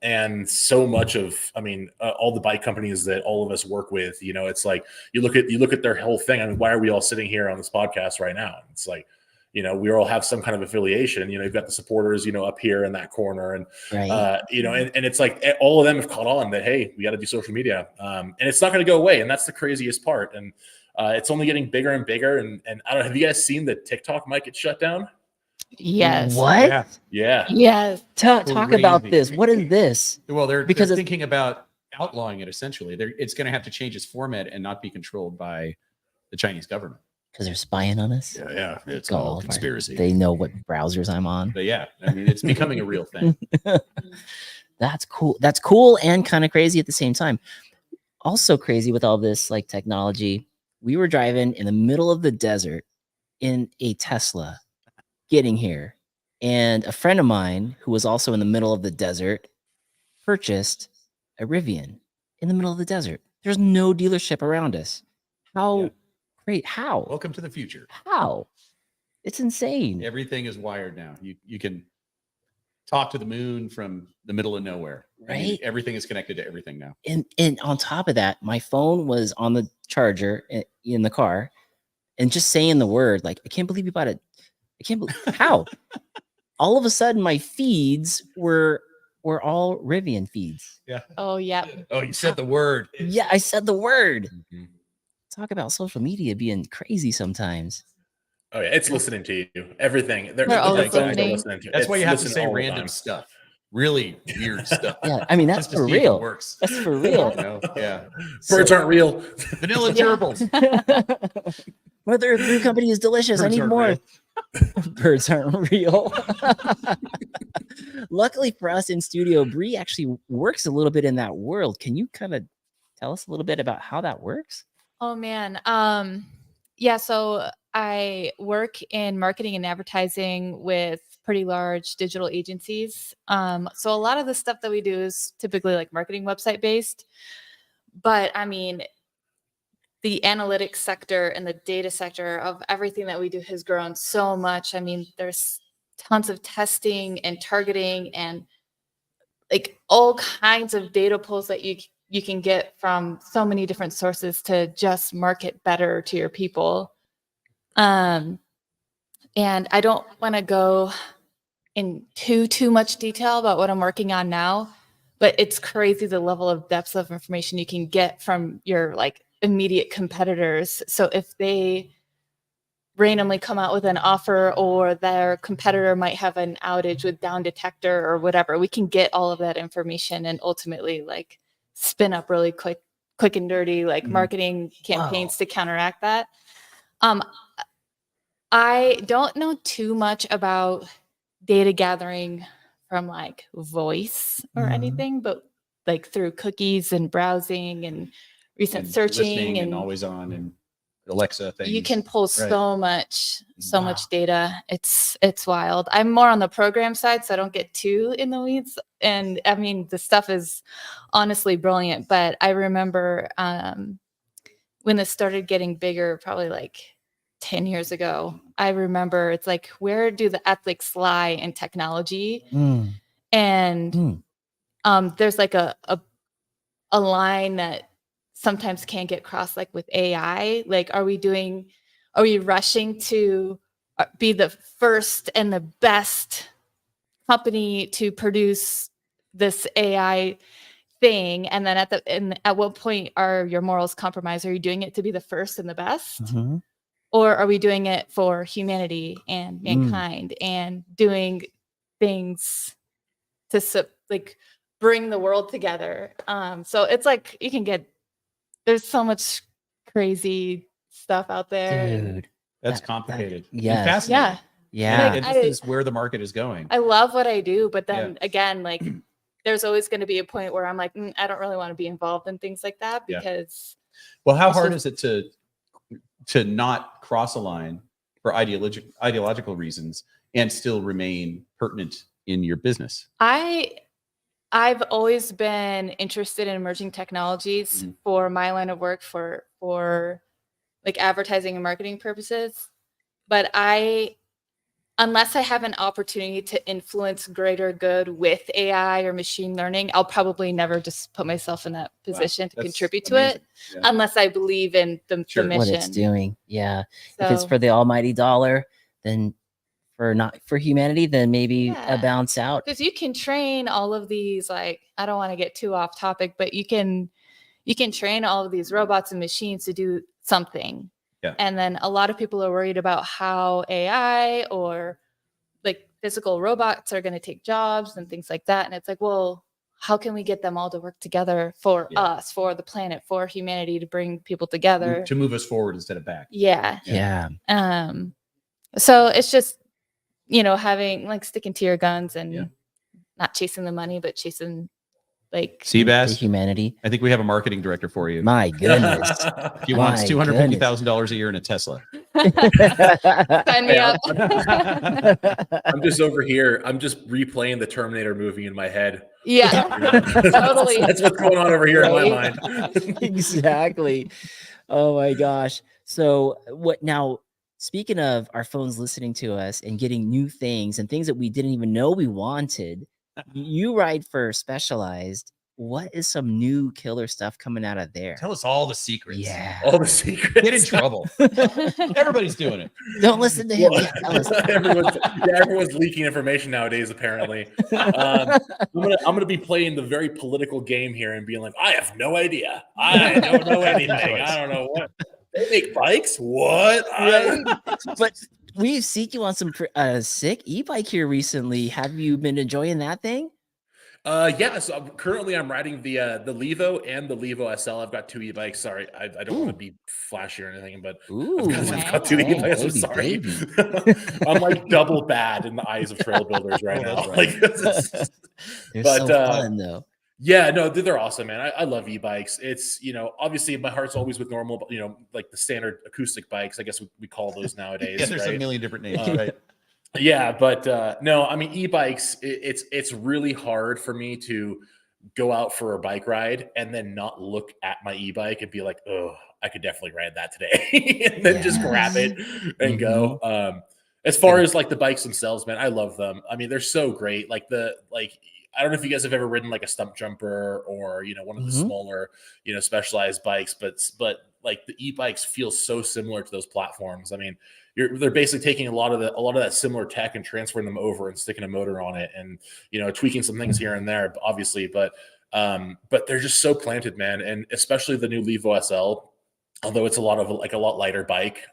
And so much of, all the bike companies that all of us work with, it's like you look at their whole thing. I mean, why are we all sitting here on this podcast right now? It's like, we all have some kind of affiliation. You've got the supporters, up here in that corner, and and it's like all of them have caught on that, hey, we got to do social media, and it's not going to go away. And that's the craziest part. And it's only getting bigger and bigger. And I don't know, have you guys seen that TikTok might get shut down? Yes. What? Yeah. Yes. Talk about this. What is this? Well, they're thinking about outlawing it. Essentially, it's going to have to change its format and not be controlled by the Chinese government. Because they're spying on us. Yeah. It's all conspiracy. They know what browsers I'm on. But yeah, it's becoming a real thing. That's cool. That's cool and kind of crazy at the same time. Also crazy with all this like technology. We were driving in the middle of the desert in a Tesla, getting here. And a friend of mine who was also in the middle of the desert purchased a Rivian in the middle of the desert. There's no dealership around us. How Yeah. great? How? Welcome to the future. How? It's insane. Everything is wired now. You can talk to the moon from the middle of nowhere. I mean, Right? everything is connected to everything now. And on top of that, my phone was on the charger in the car, and just saying the word, like, I can't believe you bought it. I can't believe how. All of a sudden, my feeds were all Rivian feeds. Oh, yeah. Oh, you said the word. Yeah, I said the word. Mhm. Talk about social media being crazy sometimes. Oh yeah, it's listening to you. Everything. They're always phones are listening. listening to. That's why it's you have to listening say all the random time. stuff. Really weird stuff. Yeah, I mean, that's Just to for see if it real. works. That's for real. You know? Yeah. Birds aren't real. Vanilla Yeah. gerbils. Mother Brew Company is delicious. I Birds need aren't more. real. Birds aren't real. Luckily for us in studio, Bree actually works a little bit in that world. Can you kind of tell us a little bit about how that works? Oh man. Yeah, so I work in marketing and advertising with pretty large digital agencies. So a lot of the stuff that we do is typically like marketing website based. But I mean, the analytics sector and the data sector of everything that we do has grown so much. I mean, there's tons of testing and targeting and like all kinds of data pulls that you can get from so many different sources to just market better to your people. And I don't want to go in too much detail about what I'm working on now, but it's crazy the level of depth of information you can get from your like immediate competitors. So if they randomly come out with an offer or their competitor might have an outage with down detector or whatever, we can get all of that information and ultimately like spin up really quick and dirty like Mhm. marketing campaigns to counteract that. I don't know too much about data gathering from like voice or Mhm. anything, but like through cookies and browsing and recent And searching listening and always on and Alexa things. you can pull Right. so much Wow. data. It's wild. I'm more on the program side, so I don't get too in the weeds. And I mean, the stuff is honestly brilliant. But I remember when this started getting bigger, probably like 10 years ago, I remember it's like, where do the ethics lie in technology? Mm. And Mm. there's like a line that sometimes can't get crossed, like with AI. Like, are we rushing to be the first and the best company to produce this AI thing? And then at what point are your morals compromised? Are you doing it to be the first and the best? Mhm. Or are we doing it for humanity and mankind and doing things to like bring the world together? So it's like there's so much crazy stuff out there. And Dude. That's That- complicated. And yes. fascinating. yeah, Yeah. And this is where the market is going. I love what I do, but then again, like there's always going to be a point where I'm like, I don't really want to be involved in things like that Yeah. because Well, how it's hard just- is it to not cross a line for ideological reasons and still remain pertinent in your business? I've always been interested in emerging technologies Mhm. for my line of work for like advertising and marketing purposes. But unless I have an opportunity to influence greater good with AI or machine learning, I'll probably never just put myself in that position to That's contribute to amazing. it Yeah. unless I believe in the Sure. mission. What it's doing. Yeah. If it's So- for the almighty dollar, then not for humanity, then maybe a Yeah. bounce out. Because you can train all of these, like, I don't want to get too off topic, but you can train all of these robots and machines to do something. Yeah. And then a lot of people are worried about how AI or like physical robots are going to take jobs and things like that. And it's like, well, how can we get them all to work together for us, for the planet, for humanity, to bring people together? To move us forward instead of back. Yeah. Yeah. So it's just, having like sticking to your guns and Yeah. not chasing the money, but chasing like to Seabass, humanity. I think we have a marketing director for you. My goodness. He wants My $250,000 a year in a Tesla. sign me Hey, up. I'm just over here. I'm just replaying the Terminator movie in my head. Yeah, totally. That's what's going on over here in my Right? mind. Exactly. Oh my gosh. So what now, speaking of our phones listening to us and getting new things and things that we didn't even know we wanted, you ride for Specialized. What is some new killer stuff coming out of there? Tell us all the secrets. Yeah. All the secrets. Get in trouble. Everybody's doing it. Don't listen to him. Well, Yeah, tell us. everyone's leaking information nowadays. Apparently, I'm gonna be playing the very political game here and being like, I have no idea. I don't know anything. I don't know what they make bikes. What? Right? But we've seen you on some sick e-bike here recently. Have you been enjoying that thing? Yeah. So currently, I'm riding the Levo and the Levo SL. I've got two e-bikes. Sorry, I don't want to be flashy or anything, but I've got two e-bikes. I'm sorry. I'm like double bad in the eyes of trail builders right now. Right. Like, They're but, so fun though. yeah, no, they're awesome, man. I love e-bikes. It's, obviously my heart's always with normal, like the standard acoustic bikes, I guess we call those nowadays. Yeah, there's right? a million different names, right? Yeah, but no, I mean, e-bikes, it's really hard for me to go out for a bike ride and then not look at my e-bike and be like, oh, I could definitely ride that today. And then just grab it and go. As far as like the bikes themselves, man, I love them. I mean, they're so great. Like I don't know if you guys have ever ridden like a stump jumper or, one of the smaller, Specialized bikes, but like the e-bikes feel so similar to those platforms. I mean, they're basically taking a lot of that similar tech and transferring them over and sticking a motor on it and, tweaking some things here and there, obviously, but they're just so planted, man. And especially the new Levo SL, although it's a lot lighter bike.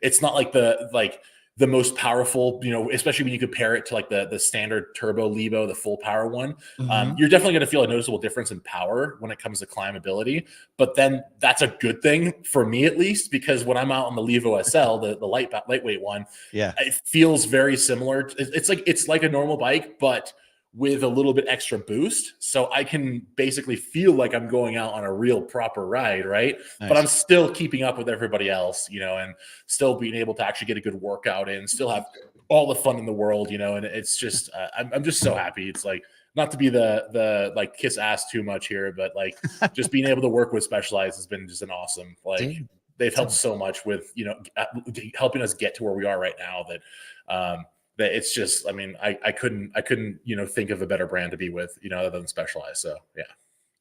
It's not like the most powerful, especially when you compare it to like the standard turbo Levo, the full power one. You're definitely going to feel a noticeable difference in power when it comes to climbability. But then that's a good thing for me, at least, because when I'm out on the Levo SL, the lightweight one, it feels very similar. It's like a normal bike, but with a little bit extra boost. So I can basically feel like I'm going out on a real proper ride, right? Nice. But I'm still keeping up with everybody else, and still being able to actually get a good workout in, still have all the fun in the world, and it's just, I'm just so happy. It's like, not to be the like kiss ass too much here, but like just being able to work with Specialized has been just an awesome, like they've helped so much with, helping us get to where we are right now that it's just, I mean, I couldn't, think of a better brand to be with, other than Specialized. So, yeah.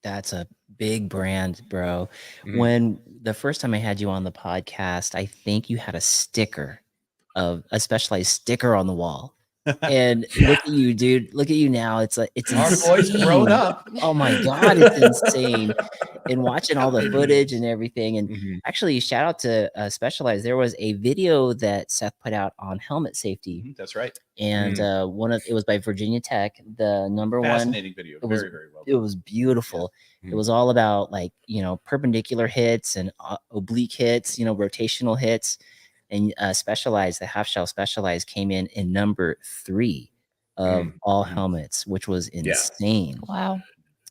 That's a big brand, bro. When the first time I had you on the podcast, I think you had a Specialized sticker on the wall. And look at you, dude. Look at you now. It's like, it's our voice grown up. Oh my God, it's insane. And watching all the footage and everything. And actually, shout out to Specialized. There was a video that Seth put out on helmet safety. That's right. And it was by Virginia Tech, the number fascinating video. Very, very well. It was beautiful. It was all about like, perpendicular hits and oblique hits, rotational hits. And Specialized, the half shell Specialized came in number 3 of all helmets, which was insane. Wow.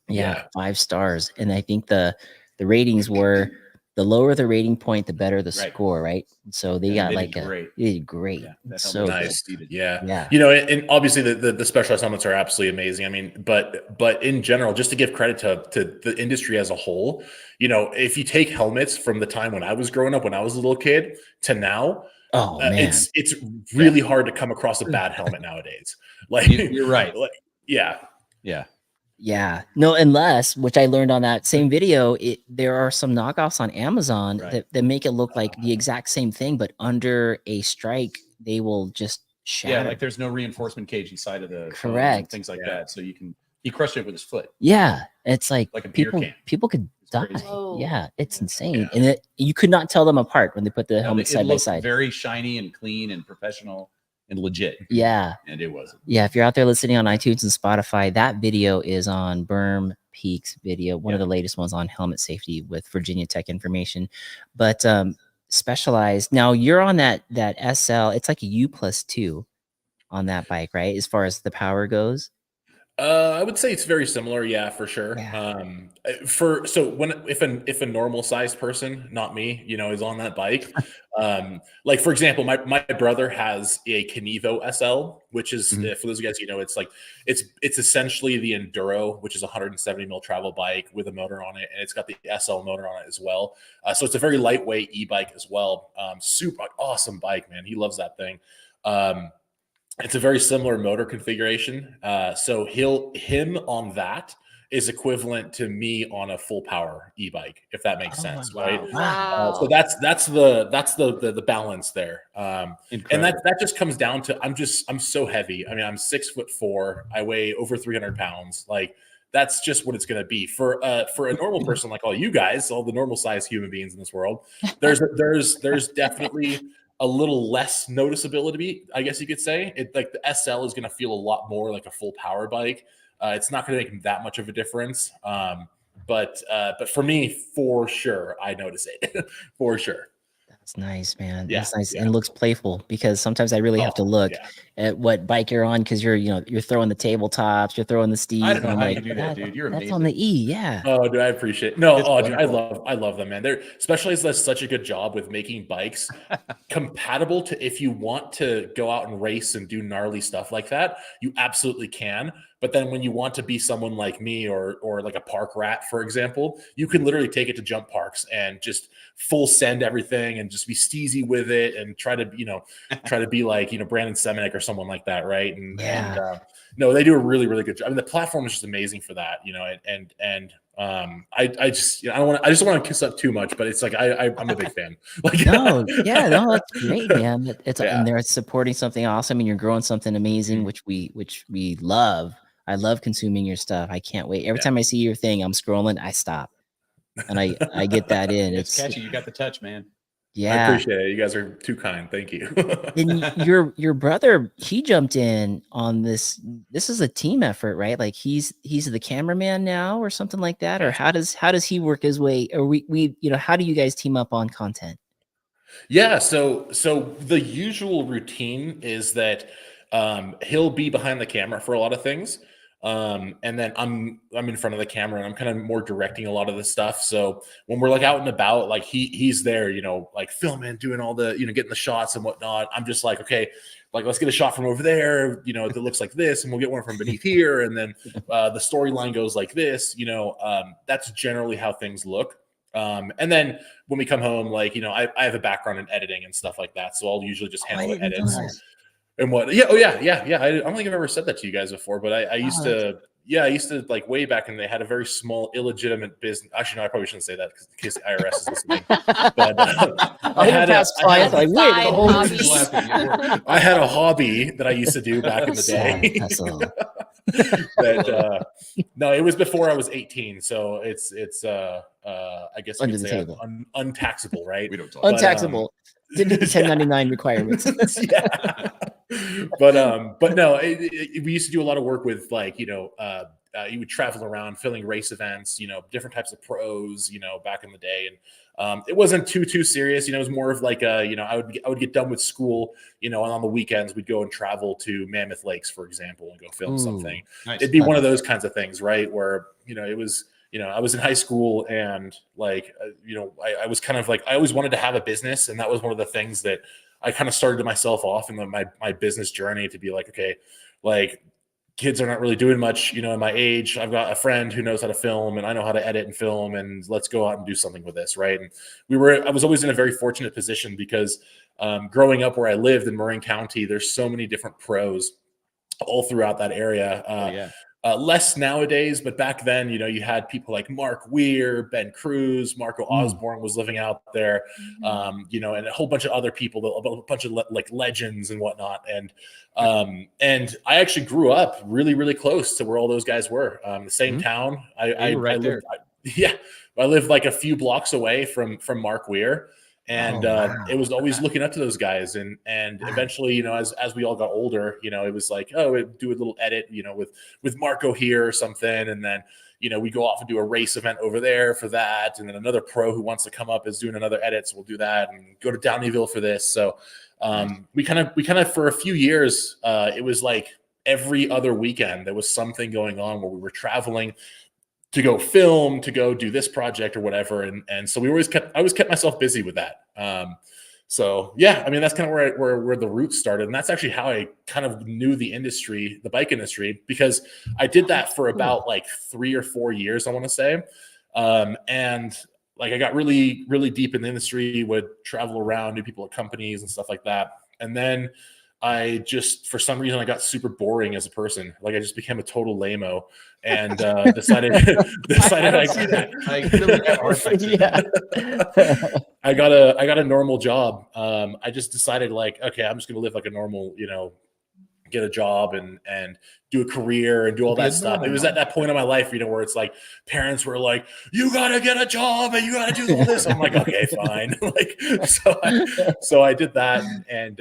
Yeah, 5 stars. And I think the ratings were, the lower the rating point, the better the score, right? So they got like they did great. Yeah, so nice. Good. Yeah. Yeah. And obviously the Specialized helmets are absolutely amazing. I mean, but in general, just to give credit to the industry as a whole, if you take helmets from the time when I was growing up, when I was a little kid to now, man, it's really hard to come across a bad helmet nowadays. Like you're right. Yeah. No, unless, which I learned on that same video, there are some knockoffs on Amazon that make it look like the exact same thing, but under a strike, they will just shatter. Yeah, like there's no reinforcement cage inside of the correct things like that. So he crushed it with his foot. Yeah. It's like a beer can. People could die. Yeah, it's insane. And you could not tell them apart when they put the helmet side by side. Very shiny and clean and professional and legit. Yeah. And it wasn't. Yeah. If you're out there listening on iTunes and Spotify, that video is on Berm Peak's video, one of the latest ones on helmet safety with Virginia Tech information. But Specialized. Now you're on that SL. It's like a U+2 on that bike, right? As far as the power goes. I would say it's very similar, yeah, for sure. Yeah. If a normal sized person, not me, is on that bike, like for example, my brother has a Kenevo SL, which is for those of you guys, it's like it's essentially the Enduro, which is a 170 mil travel bike with a motor on it, and it's got the SL motor on it as well. So it's a very lightweight e-bike as well. Super awesome bike, man. He loves that thing. It's a very similar motor configuration. So him on that is equivalent to me on a full power e-bike, if that makes sense, right? Wow. So that's the balance there. And Incredible. that just comes down to I'm so heavy. I mean, I'm 6'4". I weigh over 300 pounds. Like that's just what it's going to be for a normal person like all you guys, all the normal sized human beings in this world. There's definitely a little less noticeability, I guess you could say. It like the SL is going to feel a lot more like a full power bike. It's not going to make that much of a difference. But for me, for sure, I notice it for sure. That's nice, man. Yeah, That's nice. yeah. And it looks playful because sometimes I really have to look yeah. at what bike you're on because you're throwing the tabletops, you're throwing the steeds. I don't know and I'm how like, you do that, dude. You're that's amazing. on the E, yeah. Oh, dude, I appreciate it. No, It's dude, wonderful. I love them, man. They're Specialized does such a good job with making bikes compatible to if you want to go out and race and do gnarly stuff like that, you absolutely can. But then when you want to be someone like me or like a park rat, for example, you can literally take it to jump parks and just full send everything and just be steezy with it and try to be like, Brandon Semenek or someone like that. Right. And no, they do a really, really good job. I mean, the platform is just amazing for that, I just I just don't want to kiss up too much, but it's like I'm a big fan. Like No, yeah, no, that's great, man. It's Yeah. and they're supporting something awesome and you're growing something amazing, which we love. I love consuming your stuff. I can't wait. Every Yeah. time I see your thing, I'm scrolling, I stop. And I get that in. It's catchy. You got the touch, man. I yeah. appreciate it. You guys are too kind. Thank you. And your brother, he jumped in on this. This is a team effort, right? Like he's the cameraman now or something like that. Or how does he work his way? Or we how do you guys team up on content? Yeah, so the usual routine is that he'll be behind the camera for a lot of things. And then I'm in front of the camera and I'm kind of more directing a lot of the stuff. So when we're like out and about, like he's there, like filming, doing all the, getting the shots and whatnot. I'm just like, okay, like let's get a shot from over there, that looks like this, and we'll get one from beneath here. And then the storyline goes like this, that's generally how things look. And then when we come home, like, I have a background in editing and stuff like that. So I'll usually just handle the edits and what. Yeah. Oh yeah. Yeah. Yeah. I don't think I've ever said that to you guys before, but I used to, like way back, and they had a very small illegitimate business. Actually, no, I probably shouldn't say that in case the IRS is listening. But I had a hobby that I used to do back in the day. No, it was before I was 18, so it's I guess under the table, untaxable, right? We don't talk untaxable. Didn't hit the 1099 requirements. Yeah. But no, we used to do a lot of work with like, you would travel around filming race events, different types of pros, back in the day. And it wasn't too serious. It was more of like I would get done with school, and on the weekends we'd go and travel to Mammoth Lakes, for example, and go film something. Nice. It'd be one of those kinds of things, right? Where, it was, I was in high school and like, I was kind of like, I always wanted to have a business. And that was one of the things that I kind of started myself off in my business journey to be like, okay, like kids are not really doing much, in my age. I've got a friend who knows how to film and I know how to edit and film, and let's go out and do something with this. Right. And I was always in a very fortunate position because growing up where I lived in Marin County, there's so many different pros all throughout that area. Less nowadays, but back then, you had people like Mark Weir, Ben Cruz, Marco Osborne was living out there, and a whole bunch of other people, a bunch of like legends and whatnot. And I actually grew up really, really close to where all those guys were. The same town. I lived like a few blocks away from Mark Weir. And it was always looking up to those guys. And eventually, as we all got older, it was like, oh, do a little edit, with Marco here or something. And then, we go off and do a race event over there for that. And then another pro who wants to come up is doing another edit. So we'll do that and go to Downeyville for this. So we kind of for a few years, it was like every other weekend there was something going on where we were traveling to go film, to go do this project or whatever. And so I always kept myself busy with that. So yeah, I mean, that's kind of where the roots started. And that's actually how I kind of knew the industry, the bike industry, because I did that for about like 3 or 4 years, I want to say. And like, I got really, really deep in the industry, would travel around, knew people at companies and stuff like that. And then I just, for some reason, I got super boring as a person. Like, I just became a total lame-o and decided I feel like that hard. Yeah. I got a normal job. I just decided, like, okay, I'm just gonna live like a normal, get a job and do a career and do all that stuff. It was at that point in my life, where it's like parents were like, you gotta get a job and you gotta do all this. I'm like, okay, fine. Like, so I did that and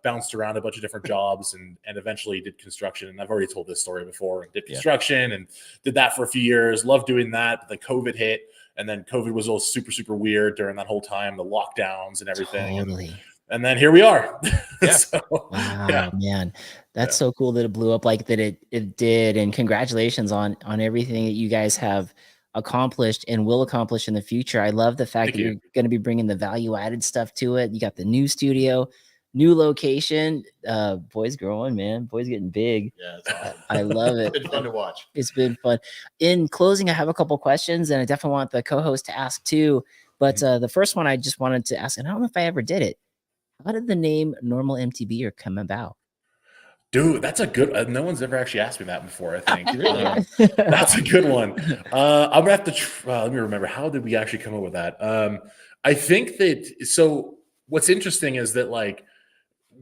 bounced around a bunch of different jobs and eventually did construction. And I've already told this story before. Did construction and did that for a few years. Loved doing that. But then COVID hit, and then COVID was all super, super weird during that whole time, the lockdowns and everything. Totally. And then here we are. Yeah. Wow, man. That's so cool that it blew up like that it did. And congratulations on everything that you guys have accomplished and will accomplish in the future. I love the fact Thank that you. you're going to be bringing the value added stuff to it. You got the new studio, new location. Boys growing, man. Boys getting big. Yeah, it's awesome. I love it. It's been fun to watch. It's been fun. In closing, I have a couple questions, and I definitely want the co-host to ask too. But the first one I just wanted to ask, and I don't know if I ever did it. How did the name Normal MTB come about? Dude, that's a good. No one's ever actually asked me that before. I think that's a good one. I'm gonna have to. Let me remember. How did we actually come up with that? I think that. So what's interesting is that, like,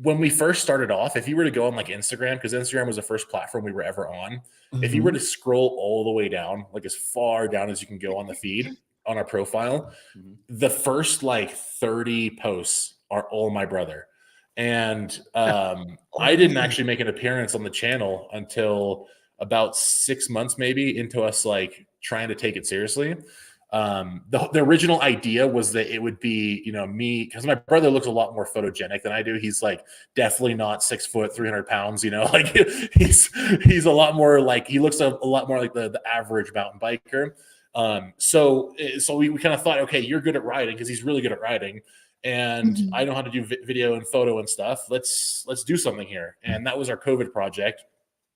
when we first started off, if you were to go on like Instagram, because Instagram was the first platform we were ever on. If you were to scroll all the way down, like as far down as you can go on the feed on our profile, the first like 30 posts are all my brother. And I didn't actually make an appearance on the channel until about 6 months maybe into us like trying to take it seriously. The original idea was that it would be, me, because my brother looks a lot more photogenic than I do. He's like definitely not 6 foot, 300 pounds, like he's a lot more like, he looks a lot more like the average mountain biker. So we kind of thought, okay, you're good at riding because he's really good at riding. And I know how to do video and photo and stuff. Let's do something here. And that was our COVID project.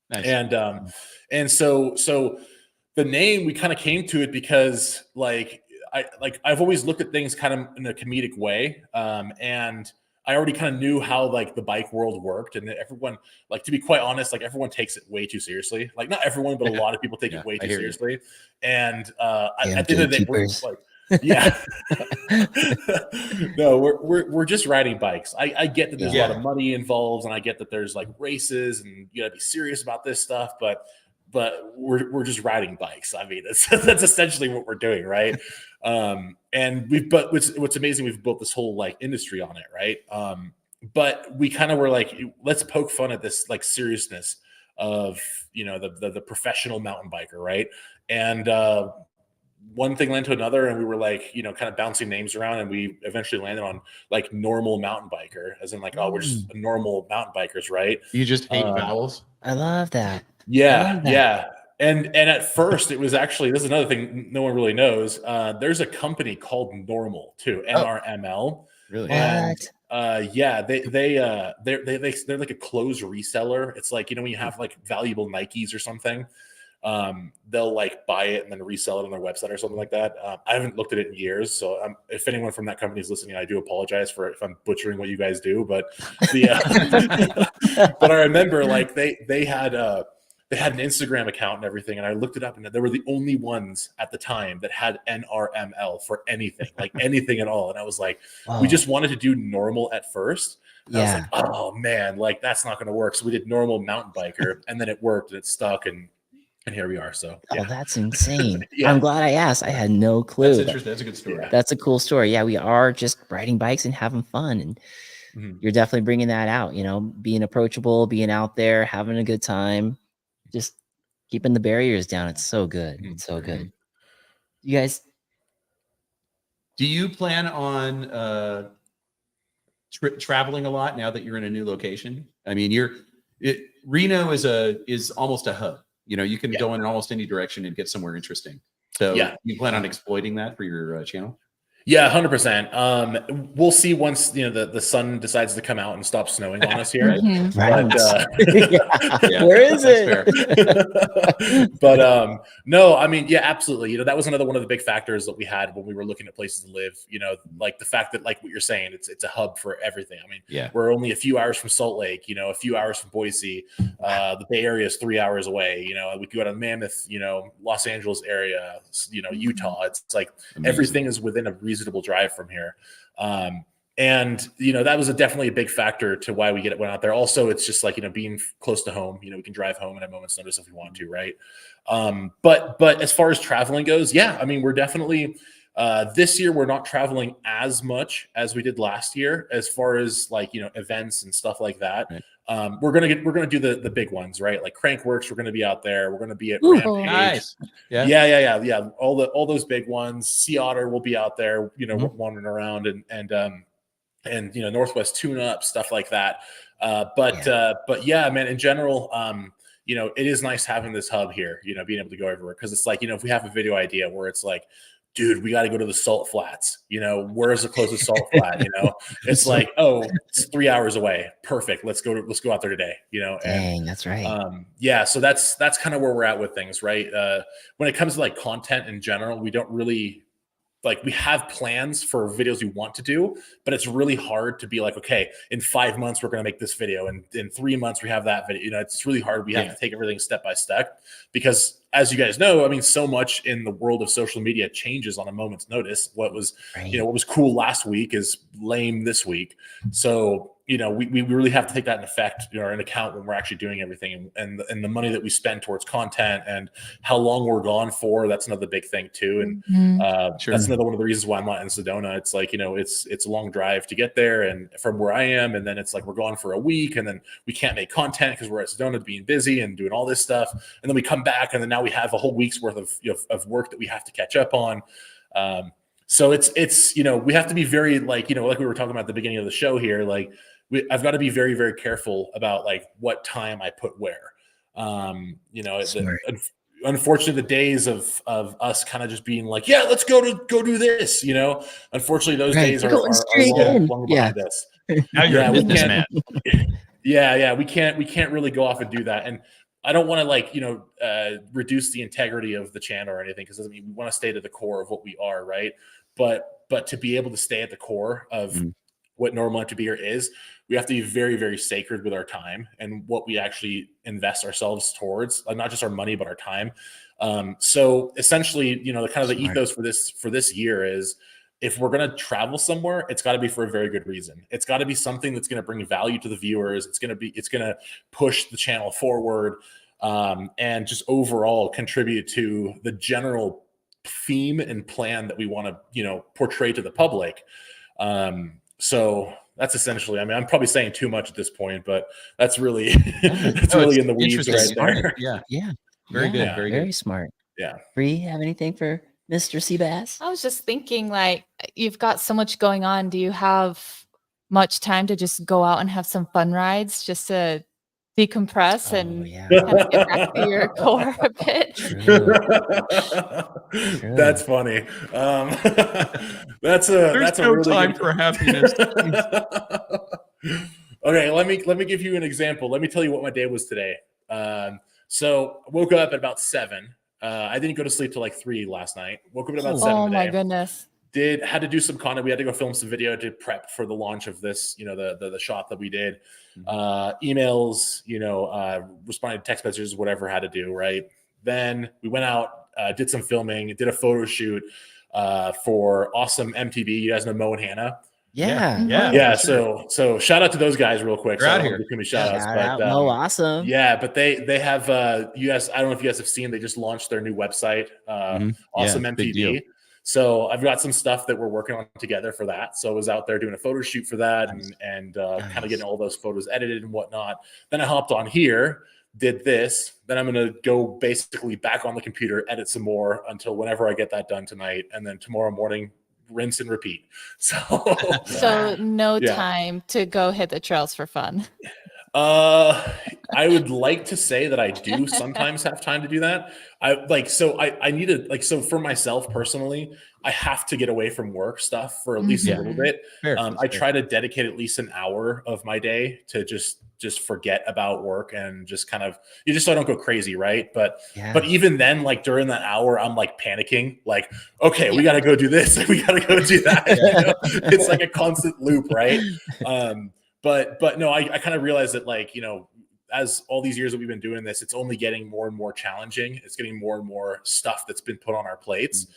Nice. And so the name, we kind of came to it because I've always looked at things kind of in a comedic way. And I already kind of knew how like the bike world worked, and that everyone, like, to be quite honest, like everyone takes it way too seriously. Like not everyone, but a lot of people take it way too seriously. And at the end of the day, we're like, no, we're just riding bikes. I get that there's a lot of money involved, and I get that there's like races, and you gotta be serious about this stuff, but we're just riding bikes. I mean, that's essentially what we're doing, right? And what's amazing, we've built this whole like industry on it, right? But we kind of were like, let's poke fun at this like seriousness of the professional mountain biker, right? And one thing led to another, and we were like, kind of bouncing names around, and we eventually landed on like normal mountain biker, as in like, oh, we're just normal mountain bikers, right? You just hate vowels. I love that. Yeah. And at first it was actually, this is another thing no one really knows. There's a company called Normal too, NRML. Really? And they're like a clothes reseller. It's like, when you have like valuable Nikes or something, they'll like buy it and then resell it on their website or something like that. I haven't looked at it in years, so if anyone from that company is listening, I do apologize for if I'm butchering what you guys do. But but I remember like they had an Instagram account and everything, and I looked it up, and they were the only ones at the time that had NRML for anything, like anything at all. And I was like, we just wanted to do normal at first. And I was like, oh man, like that's not going to work. So we did normal mountain biker, and then it worked, and it stuck, and here we are. So oh, that's insane. I'm glad I asked. I had no clue. That's interesting. That's a good story. That's a cool story. Yeah, we are just riding bikes and having fun, and you're definitely bringing that out. Being approachable, being out there, having a good time, just keeping the barriers down. It's so good. It's so good. You guys, do you plan on traveling a lot now that you're in a new location? I mean, Reno is almost a hub. You know, you can go in almost any direction and get somewhere interesting. So you plan on exploiting that for your channel? Yeah, 100%. We'll see once the sun decides to come out and stop snowing on us here. Right. But, Where is it? But no, I mean, yeah, absolutely. You know, that was another one of the big factors that we had when we were looking at places to live. You know, like the fact that, like what you're saying, it's a hub for everything. I mean, we're only a few hours from Salt Lake. You know, a few hours from Boise. The Bay Area is 3 hours away. You know, we could go to Mammoth. You know, Los Angeles area. You know, Utah. It's like everything is within a reasonable drive from here. And, you know, that was definitely a big factor to why we went out there. Also, it's just like, you know, being close to home, you know, we can drive home at a moment's notice if we want to, right? But as far as traveling goes, yeah, I mean, we're definitely, this year, we're not traveling as much as we did last year, as far as like, you know, events and stuff like that. Right. We're gonna do the big ones, right? Like Crankworks, we're gonna be out there. We're gonna be at Rampage. Nice. Yeah. All those big ones. Sea Otter will be out there, you know, wandering around and you know, Northwest Tune-Up, stuff like that. But yeah, man, in general, you know, it is nice having this hub here, you know, being able to go everywhere. Cause it's like, you know, if we have a video idea where it's like, dude, we got to go to the salt flats. You know, where's the closest salt flat? You know, it's like, oh, it's 3 hours away. Perfect. Let's go out there today. You know, Dang, that's right. Yeah. So that's kind of where we're at with things, right? When it comes to like content in general, we don't really we have plans for videos we want to do, but it's really hard to be like, okay, in 5 months, we're going to make this video. And in 3 months, we have that video. You know, it's really hard. We have to take everything step by step because, as you guys know, I mean, so much in the world of social media changes on a moment's notice. What was, you know, what was cool last week is lame this week. So, you know, we really have to take that in effect, you know, in account when we're actually doing everything, and the money that we spend towards content and how long we're gone for. That's another big thing too. And that's another one of the reasons why I'm not in Sedona. It's like, you know, it's a long drive to get there and from where I am. And then it's like, we're gone for a week and then we can't make content because we're at Sedona being busy and doing all this stuff. And then we come back and then now we have a whole week's worth of work that we have to catch up on. So it's, you know, we have to be very like, you know, like we were talking about at the beginning of the show here, like, I've got to be very, very careful about like what time I put where. You know, unfortunately, the days of us kind of just being like, yeah, let's go do this. You know, unfortunately, those days are long behind us. Now you're a businessman. We can't really go off and do that. And I don't want to like, you know, reduce the integrity of the channel or anything, because I mean, we want to stay to the core of what we are, right? But to be able to stay at the core of what Normal MTB is, we have to be very, very sacred with our time and what we actually invest ourselves towards, not just our money, but our time. So essentially, you know, the kind of the ethos for this year is, if we're going to travel somewhere, it's got to be for a very good reason. It's got to be something that's going to bring value to the viewers. It's going to push the channel forward, and just overall contribute to the general theme and plan that we want to, you know, portray to the public. So that's essentially, I mean, I'm probably saying too much at this point, but that's really, really in the weeds right there. Yeah. Very good. Very smart. Yeah. Bree, have anything for Mr. Seabass? I was just thinking, like, you've got so much going on. Do you have much time to just go out and have some fun rides just to decompress and kind of get back to your core a bit? True. That's funny. That's a really time good... for happiness. Okay, let me give you an example. Let me tell you what my day was today. So I woke up at about 7. I didn't go to sleep till like 3 last night. Woke up at about 7 today. Oh my goodness. Had to do some content. We had to go film some video to prep for the launch of this, you know, the shot that we did. Emails, you know, responding to text messages, whatever had to do, right? Then we went out, did some filming, did a photo shoot for Awesome MTB. You guys know Mo and Hannah? Yeah. So shout out to those guys real quick. They're out here. Shout outs, but Mo, awesome. Yeah, but they have you guys. I don't know if you guys have seen. They just launched their new website, Awesome MTB. So I've got some stuff that we're working on together for that. So I was out there doing a photo shoot for that and kind of getting all those photos edited and whatnot. Then I hopped on here, did this. Then I'm going to go basically back on the computer, edit some more until whenever I get that done tonight. And then tomorrow morning, rinse and repeat. So no time to go hit the trails for fun. I would like to say that I do sometimes have time to do that. I need to so for myself personally, I have to get away from work stuff for at least a little bit. Fair, I try to dedicate at least an hour of my day to just forget about work and just kind of so I don't go crazy, right? But even then, like during that hour, I'm like panicking, like, okay, we got to go do this, we got to go do that. It's like a constant loop, right? But no, I kind of realized that, like, as all these years that we've been doing this, it's only getting more and more challenging. It's getting more and more stuff that's been put on our plates.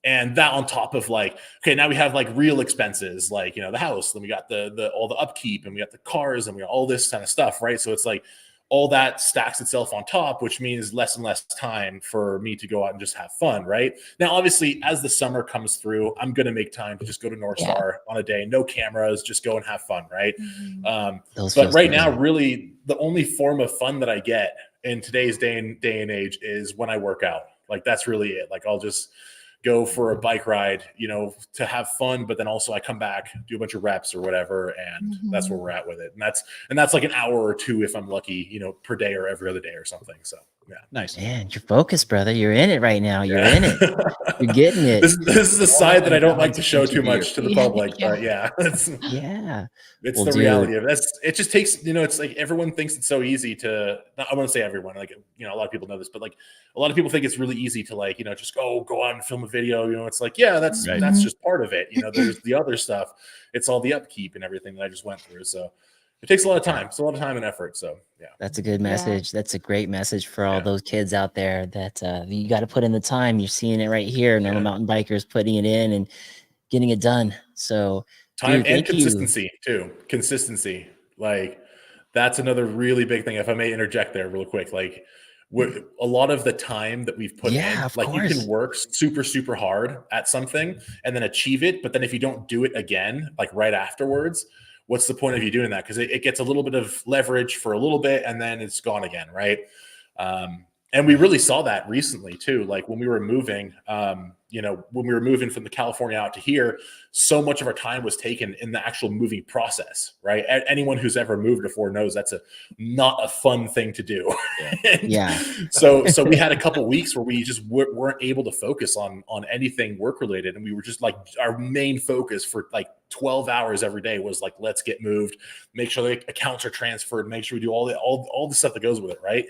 And that on top of, like, okay, now we have like real expenses, like, the house, then we got the all the upkeep, and we got the cars, and we got all this kind of stuff, right? So it's like all that stacks itself on top, which means less and less time for me to go out and just have fun, right? Now, obviously, as the summer comes through, I'm going to make time to just go to North Star on a day, no cameras, just go and have fun, right? But right now, really, the only form of fun that I get in today's day and age is when I work out. Like, that's really it. Like, I'll just go for a bike ride, to have fun, but then also I come back, do a bunch of reps or whatever, and that's where we're at with it. And that's like an hour or two if I'm lucky, per day or every other day or something. So yeah, nice. Man, you're focused, brother. You're in it right now. You're in it. You're getting it. This is a side that I don't like to show too much to the public, but it's the reality of it. It just takes, it's like everyone thinks it's so easy to, I want to say everyone, like, a lot of people know this, but like a lot of people think it's really easy to, like, just go out and film a video. It's like, yeah, that's just part of it. There's the other stuff. It's all the upkeep and everything that I just went through. So it takes a lot of time. It's a lot of time and effort. So yeah, that's a good message. That's a great message for all those kids out there that you got to put in the time. You're seeing it right here. Normal mountain bikers putting it in and getting it done. So time and consistency too. Consistency. Like, that's another really big thing. If I may interject there real quick, like, a lot of the time that we've put in, like, you can work super, super hard at something and then achieve it. But then if you don't do it again, like right afterwards, what's the point of you doing that? Because it gets a little bit of leverage for a little bit and then it's gone again, right? And we really saw that recently too. Like, when we were moving, when we were moving from the California out to here, so much of our time was taken in the actual moving process, right? Anyone who's ever moved before knows that's not a fun thing to do. So we had a couple weeks where we just weren't able to focus on anything work related. And we were just like, our main focus for like 12 hours every day was like, let's get moved, make sure the accounts are transferred, make sure we do all the stuff that goes with it. Right.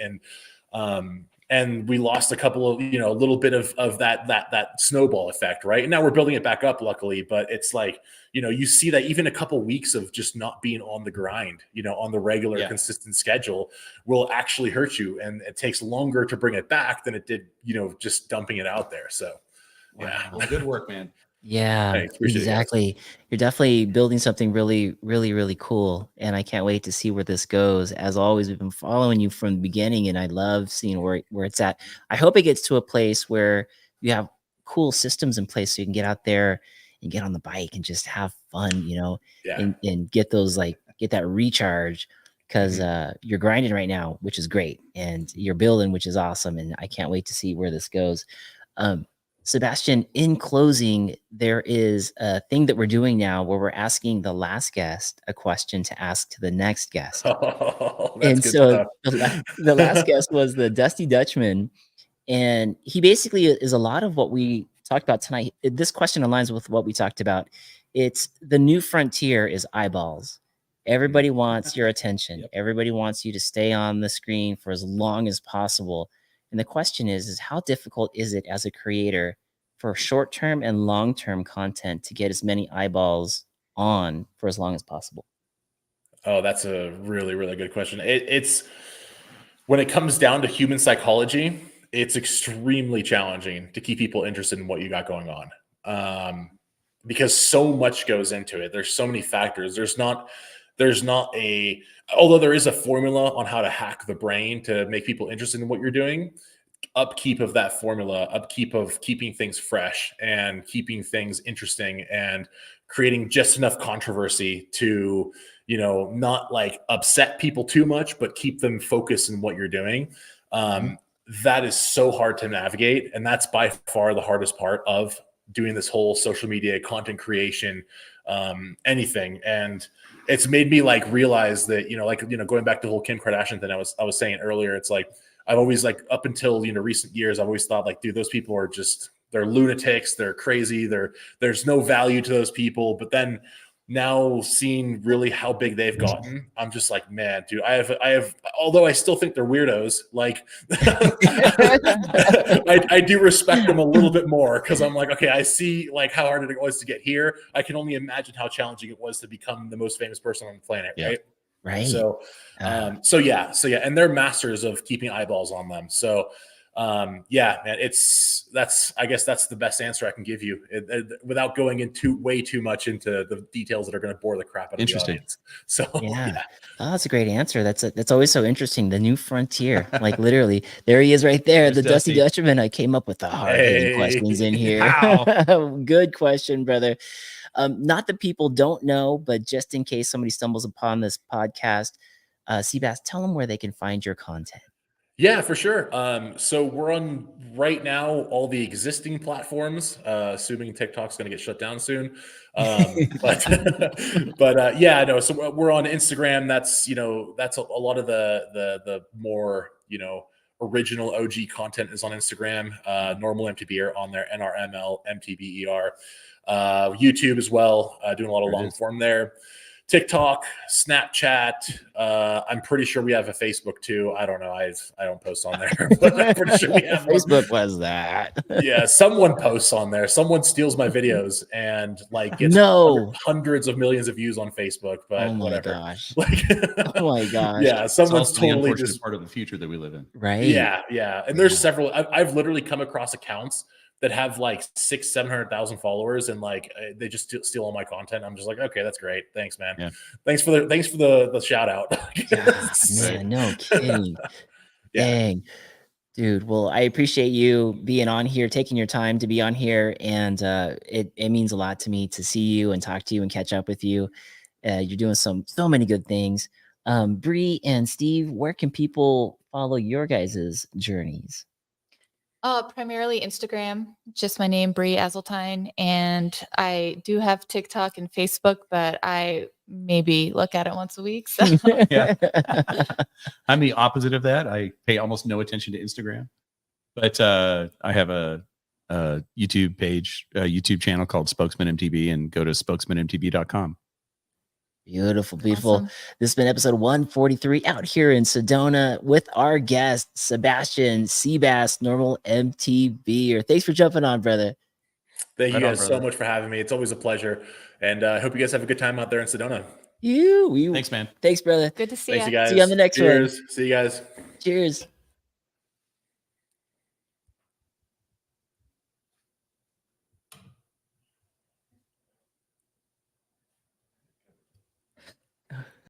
And we lost a couple of, a little bit of that snowball effect, right? And now we're building it back up, luckily. But it's like, you see that even a couple weeks of just not being on the grind, on the regular, consistent schedule will actually hurt you. And it takes longer to bring it back than it did, just dumping it out there. So, yeah. Well, good work, man. Yeah, Thanks. exactly. You're definitely building something really, really, really cool. And I can't wait to see where this goes. As always, we've been following you from the beginning, and I love seeing where it's at. I hope it gets to a place where you have cool systems in place so you can get out there and get on the bike and just have fun, and get those, like, get that recharge, because you're grinding right now, which is great. And you're building, which is awesome. And I can't wait to see where this goes. Sebastian, in closing, there is a thing that we're doing now where we're asking the last guest a question to ask to the next guest. And so the last guest was the Dusty Dutchman. And he basically is a lot of what we talked about tonight. This question aligns with what we talked about. It's the new frontier is eyeballs. Everybody wants your attention. Everybody wants you to stay on the screen for as long as possible. And the question is how difficult is it as a creator for short-term and long-term content to get as many eyeballs on for as long as possible? Oh, that's a really, really good question. It's when it comes down to human psychology, it's extremely challenging to keep people interested in what you got going on. Because so much goes into it. There's so many factors. There's not although there is a formula on how to hack the brain to make people interested in what you're doing, upkeep of that formula, upkeep of keeping things fresh and keeping things interesting and creating just enough controversy to, not like upset people too much, but keep them focused in what you're doing. That is so hard to navigate. And that's by far the hardest part of doing this whole social media content creation, anything. And it's made me like realize that, going back to the whole Kim Kardashian thing, I was saying earlier, it's like, I've always like up until, recent years, I've always thought like, dude, those people are just, they're lunatics. They're crazy. There's no value to those people. But then now seeing really how big they've gotten, I'm just like, man, dude, I have, although I still think they're weirdos, like I do respect them a little bit more, because I'm like, okay, I see like how hard it was to get here. I can only imagine how challenging it was to become the most famous person on the planet. Yeah. Right. Right. So yeah. And they're masters of keeping eyeballs on them. So yeah, man, I guess that's the best answer I can give you, without going into way too much into the details that are going to bore the crap out of the audience. So yeah. Oh, that's a great answer. That's always so interesting. The new frontier, like literally, there he is right there. There's the Dusty Dusty. Dutchman. I came up with the hard-hitting questions in here. Good question, brother. Not that people don't know, but just in case somebody stumbles upon this podcast, Sebastian, tell them where they can find your content. Yeah, for sure. So we're on right now all the existing platforms, assuming TikTok's going to get shut down soon. But yeah, no. So we're on Instagram. That's that's a lot of the more original OG content is on Instagram. Normal MTB are on there. NRML MTBER. YouTube as well. Doing a lot of long form there. TikTok, Snapchat. I'm pretty sure we have a Facebook too. I don't know. I don't post on there, but I'm pretty sure we have Facebook was that. Yeah, someone posts on there. Someone steals my videos and like gets hundreds of millions of views on Facebook. But whatever. Gosh. Like, oh my gosh. Yeah, someone's totally totally just part of the future that we live in. Right. Yeah. And there's several. I've literally come across accounts that have like 600,000-700,000 followers, and like they just steal all my content. I'm just like, okay, that's great. Thanks, man. Yeah. Thanks for the shout out. Man, no kidding. Yeah. Dang. Dude, well, I appreciate you being on here, taking your time to be on here, and it means a lot to me to see you and talk to you and catch up with you. You're doing so many good things. Bree and Steve, where can people follow your guys' journeys? Primarily Instagram, just my name, Bree Azeltine. And I do have TikTok and Facebook, but I maybe look at it once a week. So. Yeah. I'm the opposite of that. I pay almost no attention to Instagram, but I have a YouTube page, a YouTube channel called Spokesman MTB, and go to spokesmanmtb.com. Beautiful. Awesome. This has been episode 143 out here in Sedona with our guest, Sebastian Seabass, Normal MTB. Thanks for jumping on, brother. Thank you guys so much for having me. It's always a pleasure. And I hope you guys have a good time out there in Sedona. Thanks, man. Thanks, brother. Good to see Thanks, you guys. See you on the next one. See you guys. Cheers.